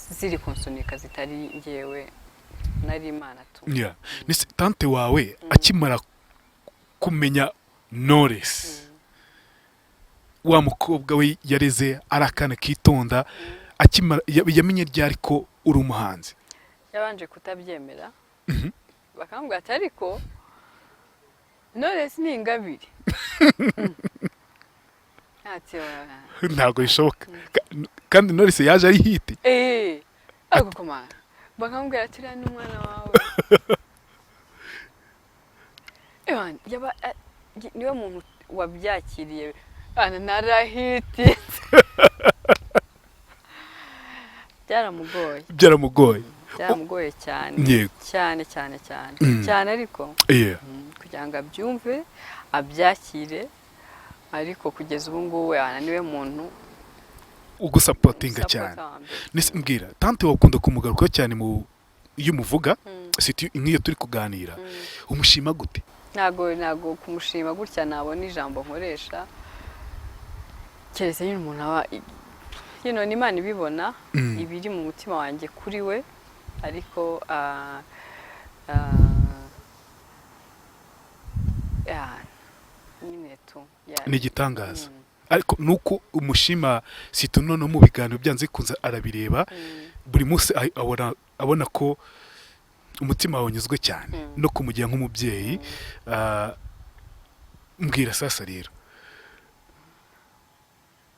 ziri kunsunika zitari ngewe nari Imana tu tante wawe akimara kumenya Knowless wa mukobwa we yareze ari akana kitonda yamenye ryari ko uri umuhanzi yabanje kutabyemera bakambwira ati ariko Knowless ni ingabire ntabwo bishoboka kandi Knowless yaje ari hiti ariko komana bakambwira ati uriya ni umwana wawe niwe muntu wabyakiriye narahiti byaramugoye cyane cyane ariko kugira ngo abyumve abyakire ariko kugeza ubu ngubu niwe muntu ugusapotinga cyane mbwira tante wakunda kumugarukaho cyane iyo umuvuga nk'iyo turi kuganira umushima gute ntago kumushima gutya nabona ijambo nkoresha keretse nyine umuntu aba ni Imana ibibona ibiri mu mutima wanjye kuri we ariko nyine ni igitangaza ariko nuko umushima sito none mu biganiro byanze kunza arabireba buri munsi abona ko umutima wawe unyuzwe cyane no kumugira nk'umubyeyi. Mbwira sasa rero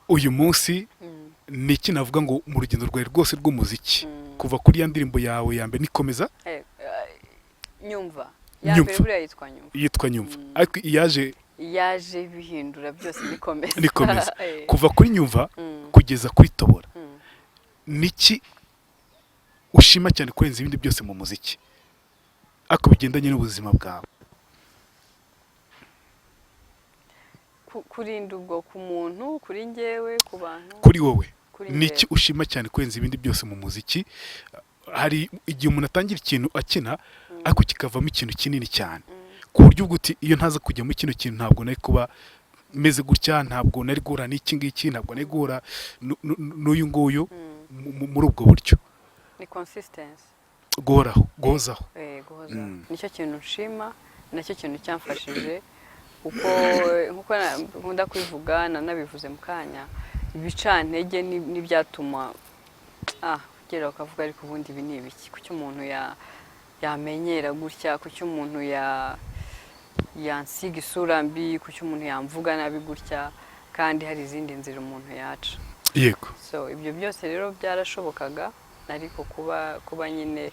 uyu munsi ni iki navuga ngo mu rugendo rwawe rwose rw'umuziki kuva kuri ya ndirimbo yawe ya mbere nikomeza nyumva ya mbere buriya yitwa nyumva ariko yaje bihindura byose nikomeza kuva kuri nyumva kugeza kuri tobora niki ushima cyane kurenza ibindi byose mu muziki ako bigendanye n'ubuzima bwawe? Kurinda ubwo ku muntu, kuri njyewe, ku bantu, kuri wowe niki ushima cyane kurenza ibindi byose mu muziki? Hari igihe umuntu atangira ikintu akina ariko kikavamo ikintu kinini cyane ku buryo uguti iyo ntaza kujya mu kino kintu ntabwo nari kuba meze gutya, ntabwo nari guhura n'iki ngiki, ntabwo nari guhura n'uyu nguyu muri ubwo buryo. Ni consistency, guhozaho nicyo kintu nshima, nacyo kintu cyamfashije nkuko nkunda kwivuga nanabivuze mu kanya, ibicantege n'ibyatuma ugera ukavuga ariko ubundi ibi ni ibiki, kuki umuntu yamenyera gutya, kuki umuntu yansiga isura mbi, kuki umuntu yamvuga nabi gutya kandi hari izindi nzira umuntu yaca. Yego. So ibyo byose rero byarashobokaga, ariko kuba nyine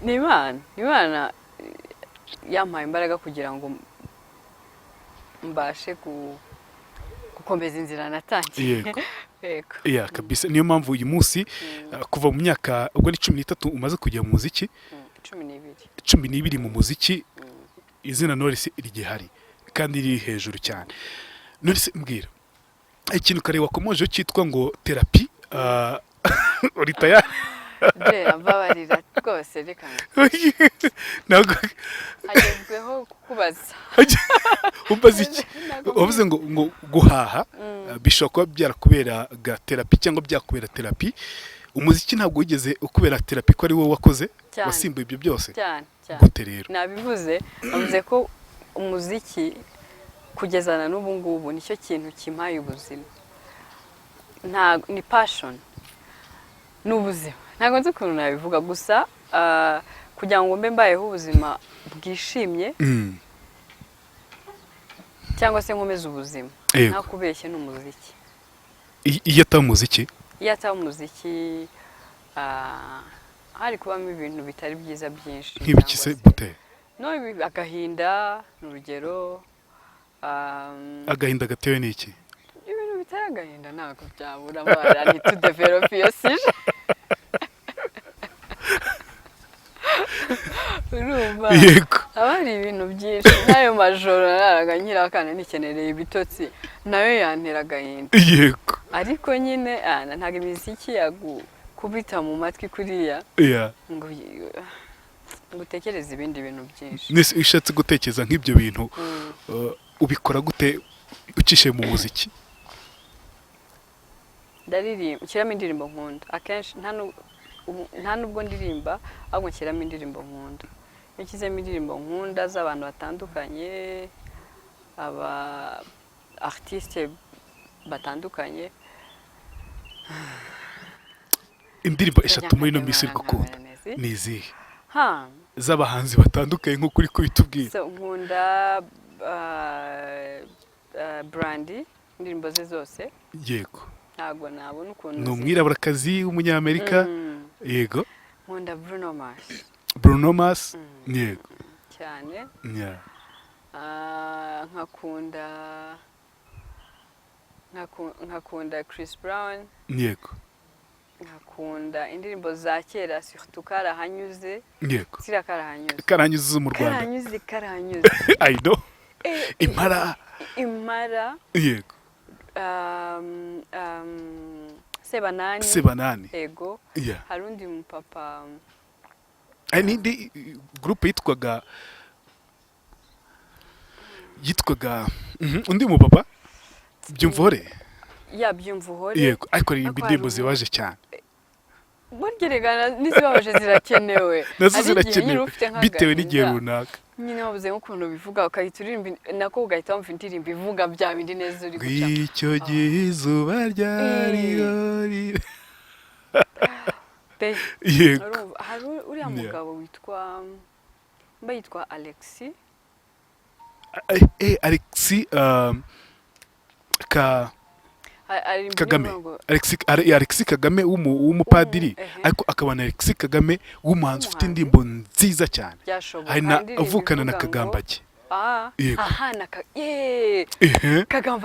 ni Imana yampaye imbaraga kugira ngo mbashe gukomeza inzira natangiye. Yego. Kabisa niyo mpamvu uyu munsi kuva mu myaka ubwo ni 13 umaze kujya mu muziki, 12 mu muziki, izina Knowless rigihari kandi riri hejuru cyane. Knowless mbwira ikintu kare wakomoje cyitwa ngo therapy uri tayari? Mbabarira rwose reka ntabwo hagezweho kukubaza. Umbaza iki? Wavuze ngo guhaha bishobora kuba byarakuberaga therapy cyangwa byakubera therapy. Umuziki ntabwo wigeze ukubera therapy ko ari wowe wakoze wasimbuye ibyo byose cyane. Gute rero? Nabivuze ko umuziki kugezana n'ubu ngubu nicyo kintu kimpaye ubuzima, ni passion n'ubuzima. Ntabwo nzi ukuntu nabivuga, gusa kugira ngo mbe mbayeho ubuzima bwishimye cyangwa se nkomeze ubuzima nta kubeshya n'umuziki. Iyo ataba umuziki? Iyo ataba umuziki hari kubamo ibintu bitari byiza byinshi. Nk'ibiki se bute? No, agahinda n'urugero. Agahinda gatewe n'iki? Ibintu bitari agahinda ntabwo byabura, mara ntitudevelope iyo sije. Urumva? Yego. Abari ibintu byinshi n'ayo majoro naraga nkira akana nikenereye ibitotsi nayo yantera agahinda. Yego. Ariko nyine ntago imiziki kubita mu matwi kuriya ngo utekereze ibindi bintu byinshi. Nese ushatse gutekereza nk'ibyo bintu ubikora gute ucishe mu muziki? Ndaririmba, nshyiramo indirimbo nkunda. Akenshi nta nubwo ndirimba, ahubwo nshyiramo indirimbo nkunda. Iyo nshyizemo indirimbo nkunda z'abantu batandukanye, aba artiste batandukanye. Indirimbo eshatu muri no misiri gukunda ni izihe? Z'abahanzi batandukanye nk'uko uri kubitubwira. So nkunda Bindi, indirimbo ze zose. Yego. Ntabwo nabona ukuntu. Ni umwiraburakazi w'umunyamerika. Yego. Nkunda Bruno Mars. Yego. Cyane. Nkakunda Chris Brown. Yego. Nkakunda indirimbo za kera, surtout Karahanyuze. Yego. Sira Karahanyuze. Karahanyuze zo mu Rwanda. Karahanyuze. I know. Impara. Yego. Sebanani. Yego. Hari undi mupapa. N'indi groupe yitwaga undi mupapa byumvore byumvuhore yego ariko ririmba indirimbo zibaje cyane burgeregana n'izibabaje zirakenewe nazo zirakenewe bitewe n'igihe runaka nyine wabuze nk'ukuntu bivuga ukahita uririmba nako ugahita wumva indirimbo ivuga bya bindi neza uri guca icyo gihe izuba ryari yego hari uriya mugabo witwa Alexis Kagame Alexis Kagame w'umupadiri ariko akabana Alexis Kagame w'umuhanzi ufite indirimbo nziza cyane hari na avukana na Kagambage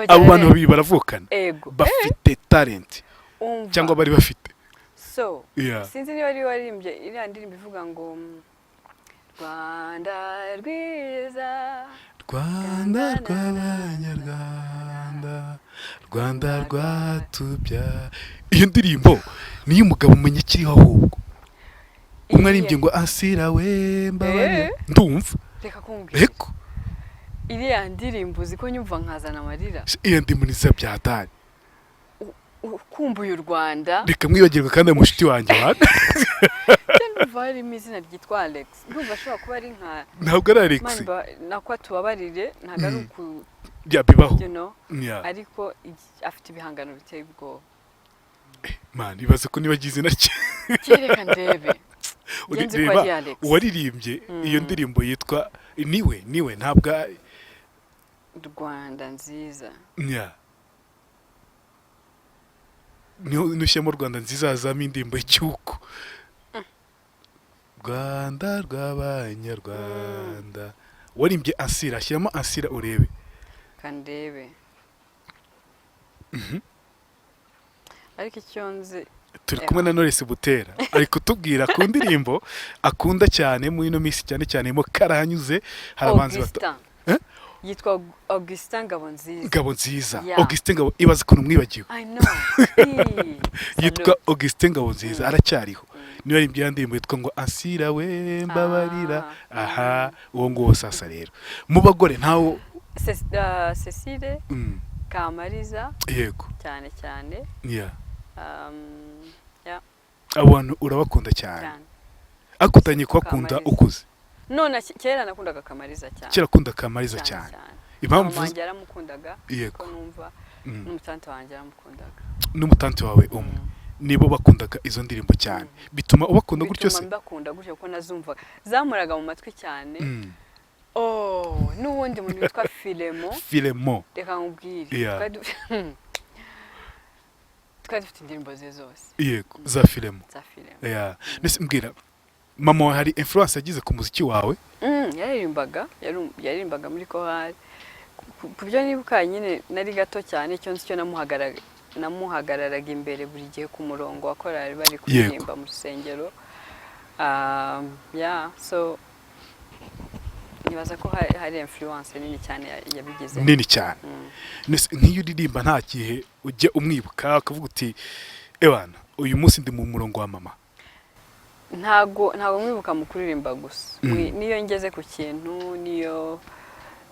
abo bantu babiri baravukana bafite talent cyangwa bari bafite sinzi niba wari waririmbye iriya ndirimbo ivuga ngo Rwanda rwiza Rwanda rw'abanyarwanda Rwanda rwatubya iyo ndirimbo niyo umugabo umenya kiriho ahubwo umwe arimbye ngo asira we mbabare ndumva reka kumbwira iriya ndirimbo uziko nyumva nkazana amarira iyo ndirimbo niza byatanye ukumbuye u Rwanda reka mwibagirwa kandi mushiti wanjye wana ndumva harimo izina ryitwa Alex ndumva ashobora kuba ari nka ntabwo ari Alex nakwa tubabarire ntabwo ari uku bibaho ariko afite ibihangano biteye ubwoba man ibaze ko nibagize nacyo kereka ndebe ureba waririmbye iyo ndirimbo yitwa niwe ntabwo Rwanda nziza nushyemo Rwanda nziza hazamo indirimbo y'icyuko Rwanda rw'abanyarwanda warimbye asira ashyiramo asira urebe kandebe ariko icyo nzi turi kumwe na Knowless Butera ari kutubwira ku ndirimbo akunda cyane mu ino minsi cyane cyane mo karahanyuze hari abanzi yitwa Augustin Ngabonziza Augustin Ngabo ibaze ko numwibagiwe I know yitwa Augustin Ngabonziza aracyariho niyo ari mbya ndirimbo yitwa ngo asira we mbabarira uwo ngo sasa rero mu bagore ntawo Cecile Kamariza yego cyane cyane abantu urabakunda cyane akutanye kwakunda ukuze none kera nakundaga Kamariza cyane kera kunda Kamariza cyane impamvu wanjye yaramukundaga ko numva n'umutanti wanjye yaramukundaga n'umutanti wawe umwe nibo bakundaga izo ndirimbo cyane bituma ubakunda gutyo se bakunda gutyo ko nazumva zamuraga mu matwi cyane n'ubundi muntu witwa Filemo reka nkubwire twari dufite indirimbo ze zose yego za Filemo nese mbwira mama hari influence yagize ku muziki wawe yaririmbaga muri kohari ku byo nibuka nyine nari gato cyane icyo nzi cyo namuhagararaga imbere buri gihe ku murongo wa korali bari kuririmba mu rusengero so nibaza ko hari influence nini cyane yabigize nini cyane nk'iyo uririmba nta gihe ujya umwibuka ukavuga uti ewana uyu munsi ndi mu murongo wa mama ntago mwibuka mu kuririmba gusa niyo ngeze ku kintu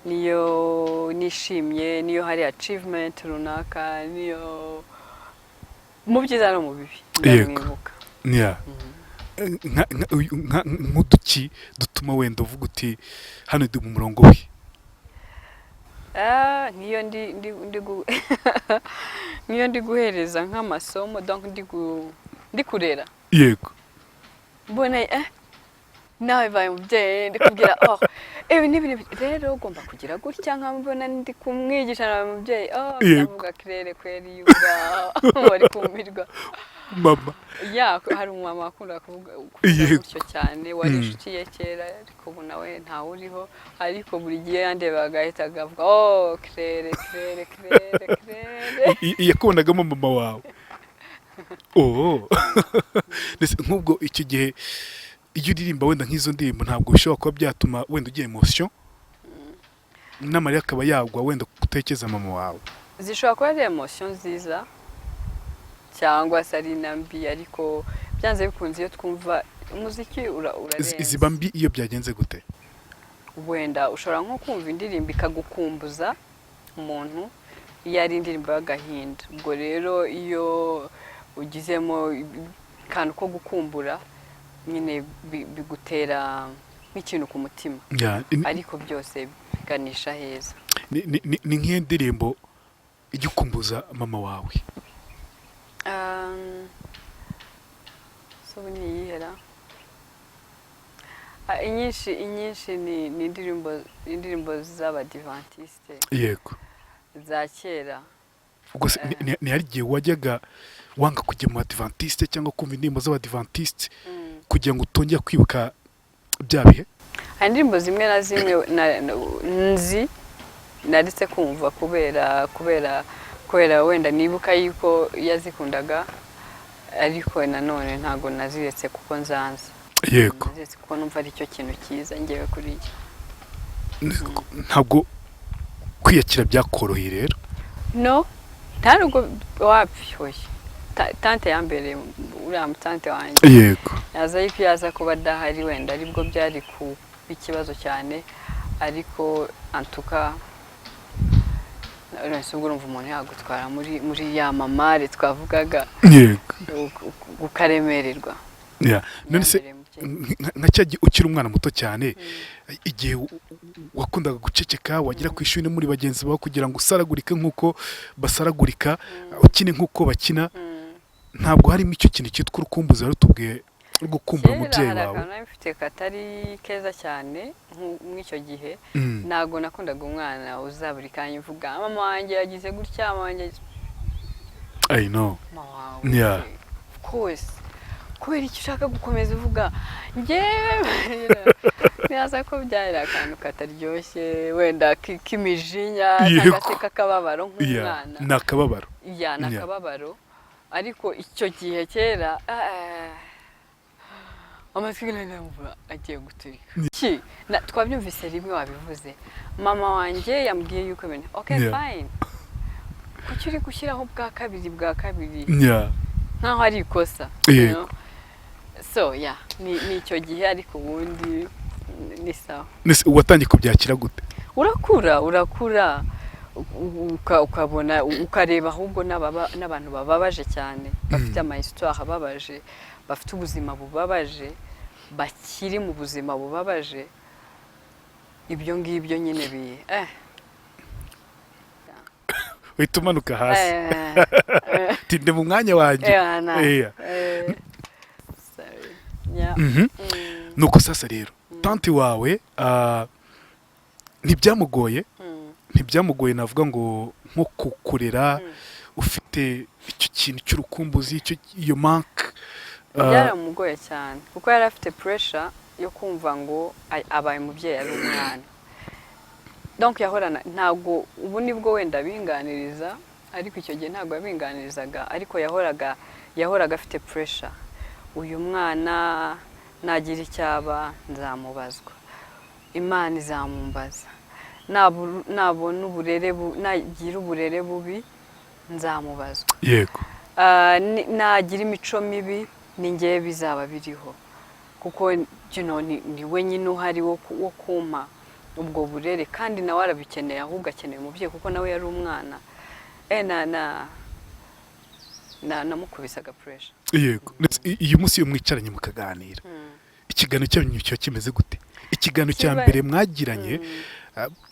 niyo nishimye niyo hari achievement runaka niyo mu byiza no mu bibi ndamwibuka nk'uduki dutuma wenda uvuga uti hano ndi mu murongo we niyo ndi guhereza nk'amasomo donc ndi kurera yego mbona nawe baye mubyeyi ndikubwira ibi n'ibintu rero ugomba kugira gutya nkambona ndi kumwigisha nawe mubyeyi ndavuga kirere kweri yuga bari kumirwa mama hari umumama akunda kuvuga gutyo cyane wari inshuti ye kera ariko ubu nawe ntawe uriho ariko buri gihe yandebaga agahita agavuga kirere yakundagamo mama wawe nk'ubwo icyo gihe iyo uririmba wenda nk'izo ndirimbo ntabwo bishobora kuba byatuma wenda ugira emotion n'amarira akaba yagwa wenda gutekereza mama wawe zishobora kuba ari emotion nziza cyangwa se ari nambi ariko byanze bikunze iyo twumva umuziki urarenze iziba mbi iyo byagenze gute wenda ushobora nko kumva indirimbo ikagukumbuza umuntu iyo ari indirimbo y'agahinda. Ubwo rero iyo ugizemo kantu ko gukumbura nyine bigutera nk'ikintu ku mutima, ariko byose biganisha heza. Ni nk'iyo ndirimbo ijya ukumbuza mama wawe? So ni yihera inyinshi ni indirimbo z'abadivantiste. Yego. Za kera. Ubwo ni hari igihe wajyaga wanga kujya mu badivantiste cyangwa kumva indirimbo z'abadivantiste kugira ngo utongere kwibuka bya bihe? Hari indirimbo zimwe na zimwe nzi naritse kumva kubera wenda nibuka yuko yazikundaga, ariko nanone ntago naziretse kuko nzanze. Yego. Naziretse kuko numva ari cyo kintu cyiza ngewe kuri iki. Ntabwo kwiyakira byakoroheye rero? No, ntabwo wapfuye. Tante ya mbere uriya mutante wanjye. Yego. Yaza kuba adahari wenda aribwo byari ku ikibazo cyane, ariko antuka none ubwo urumva umuntu yagutwara muri ya mamare twavugaga. Yego. Gukaremererwa. None se nka cyagiye ukiri umwana muto cyane, igihe wakundaga guceceka wagera ku ishuri no muri bagenzi bawe kugira ngo usaragurike nk'uko basaragurika, ukine nk'uko bakina, ntabwo harimo icyo kintu cyitwa urukumbuzi wari utubwiye gukumbura umubyeyi wawe? Kera hari mfite katari keza cyane nk'icyo gihe. Ntabwo nakundaga umwana uzaburi kanya uvuga mama wanjye yagize gutya, mama wanjye. I know. Yeah. Of course. Kubera icyo ushaka gukomeza uvuga njyewe nyaza ko byari akantu kataryoshye wenda k'imijinya cyangwa se k'akababaro nk'umwana. Nakababaro. Nakababaro. Ariko icyo gihe kera amatwi n'amva agiye guturika. Twabyumvise rimwe wabivuze. Mama wanjye yambwiye yuko bene okay fine. Kuki uri gushyiraho bwa kabiri? Nkaho ari ikosa. So ni icyo gihe, ariko ubundi ni sawa. Watangiye kubyakira gute? Urakura ukabona ukareba ahubwo n'abantu bababaje cyane, bafite ama histoire ababaje, bafite ubuzima bubabaje, bakiri mu buzima bubabaje. Ibyo ngibyo nyine uhita umanuka hasi. Tinde mu mwanya wanjye. Nuko sasa rero tante wawe ntibyamugoye navuga ngo nko kukurera ufite icyo kintu cy'urukumbuzi, iyo manque? Byaramugoye cyane kuko yari afite pressure yo kumva ngo abaye umubyeyi ari umwana. Donc yahorana, ntabwo ubu nibwo wenda binganiriza, ariko icyo gihe ntabwo yabinganirizaga, ariko yahoraga afite pressure. Uyu mwana nagira icyaba nzamubazwa, Imana izamumbaza, nabona nagira uburere bubi nzamubazwa. Yego. Nagira imico mibi ni ngewe bizaba biriho, kuko ni we nyine uhari wo kumpa ubwo burere, kandi nawe arabikeneye, ahubwo akeneye umubyeyi kuko nawe yari umwana. Namukubisaga pressure. Yego. Iyo munsi yo mwicaranye mukaganira, ikiganiro cyanyu cyo kimeze gute? Ikiganiro cya mbere mwagiranye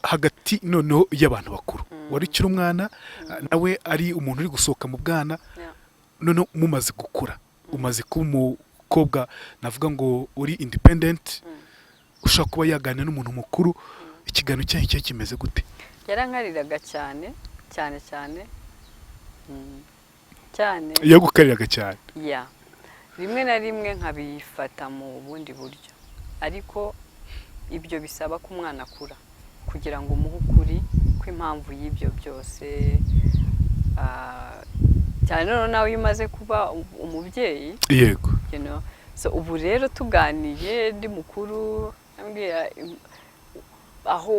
hagati noneho y'abantu bakuru, wari ukiri umwana nawe ari umuntu uri gusohoka mu bwana, noneho mumaze gukura, umaze kuba umukobwa navuga ngo uri independent, ushaka kuba yaganira n'umuntu mukuru, ikiganiro cyanyu cyo kimeze gute? Yarankariraga cyane. Yagukariraga cyane? Rimwe na rimwe nkabifata mu bundi buryo, ariko ibyo bisaba ko umwana akura kugira ngo umuhe ukuri kw'impamvu y'ibyo byose. Cyane nawe iyo umaze kuba umubyeyi. Yego. So ubu rero tuganiye ndi mukuru, ambwira aho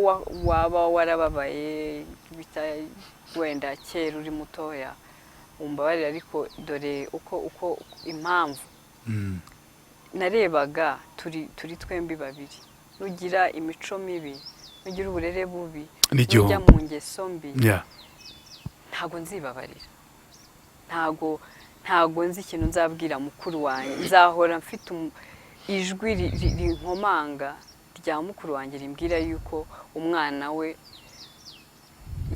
waba warababaye wenda kera uri mutoya, umbabarira, ariko dore uko impamvu. Narebaga turi twembi babiri, nugira imico mibi, nugira uburere bubi, nujya mu ngeso mbi, ntago nzibabarira, ntago nzi ikintu nzabwira mukuru wanjye, nzahora mfite ijwi rinkomanga rya mukuru wanjye rimbwira yuko umwana we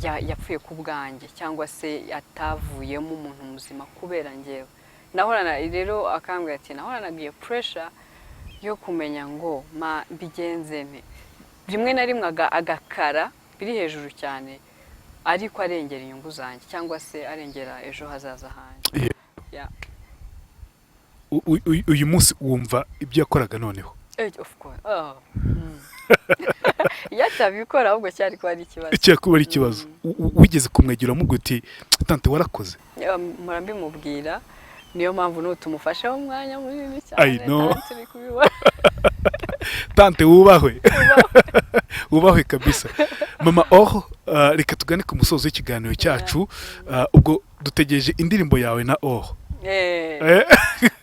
yapfuye ku bwanjye cyangwa se atavuyemo umuntu muzima kubera njyewe. Nahorana rero akambwira ati nahoranagiye pressure yo kumenya ngo mbigenze nte, rimwe na rimwe agakara biri hejuru cyane ariko arengera inyungu zanjye cyangwa se arengera ejo hazaza hanjye. Uyu munsi wumva ibyo yakoraga noneho? Of course. Yatabikora ahubwo cyari kuba ari ikibazo. Cyari kuba ari ikibazo. Wigeze kumwegera umubwira uti tante warakoze? Murambimubwira, niyo mpamvu n'utumufashe umwanya munini cyane. Turi kubibona. Tante wubahwe. Wubahwe kabisa. Mama reka tugane ku musozo w'ikiganiro cyacu, ubwo dutegereje indirimbo yawe na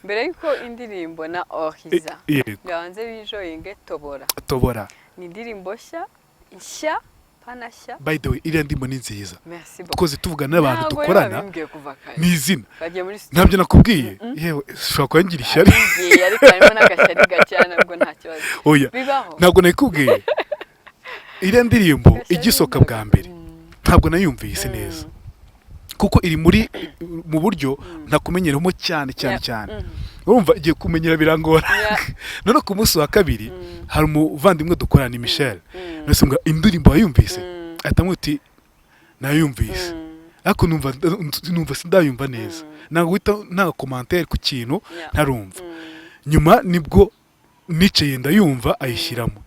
mbere yuko indirimbo na iza ngabanze bijoyinge Tobora. Ni indirimbo nshya panashya. By the way, iriya ndimo ni nziza. Merci beaucoup. Tukoze tuvugana n'abantu dukorana. Ni izina. Ntabyo nakubwiye. Yewe ushobora kwangira ishyari. Ariko harimo n'agashyari gacyana nabwo nta kibazo. Bibaho. Ntabwo nakubwiye. Iriya ndirimbo igisoka bwa mbere ntabwo nayumvise neza, kuko iri mu buryo ntakumenyeramo cyane. Urumva igiye kumenyera birangora. None ku munsi wa kabiri hari umuvandimwe dukorana Michel, nasumva indirimbo wayumvise, atamwuti nayumvise, ariko numva sindayumva neza, ntabwo wita nta commentaire ku kintu ntarumva. Nyuma nibwo nicaye ndayumva ayishyiramo.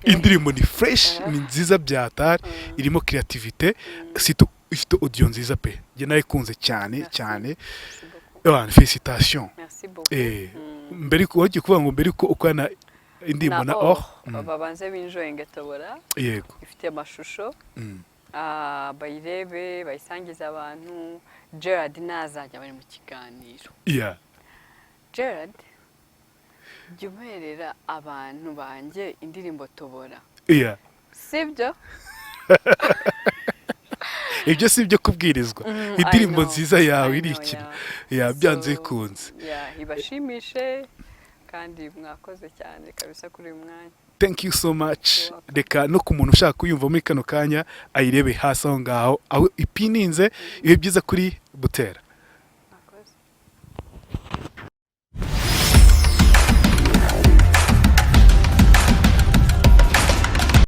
Indirimbo ni fresh, ni nziza byatari, irimo creativity, ifite audio nziza pe. Njye nayikunze cyane. Félicitations. Mbere ko wagiye kuvuga ngo mbere ko ukwana indirimbo na babanze binjoyinge Tobora. Yego. Ifite amashusho. Bayirebe, bayisangiza abantu. Gerard nazajya bari mu kiganiro. Gerard jyumerera abantu banjye indirimbo Tobora. Sibyo? Ibyo si byo kubwirizwa. Indirimbo nziza yawe iri ikintu byanze bikunze. Ibashimishe kandi mwakoze cyane kabisa kuri uyu mwanya. Thank you so much. Reka no ku muntu ushaka kuyumva muri kano kanya ayirebe hasi aho ngaho aho ipininze, ibihe byiza kuri Butera.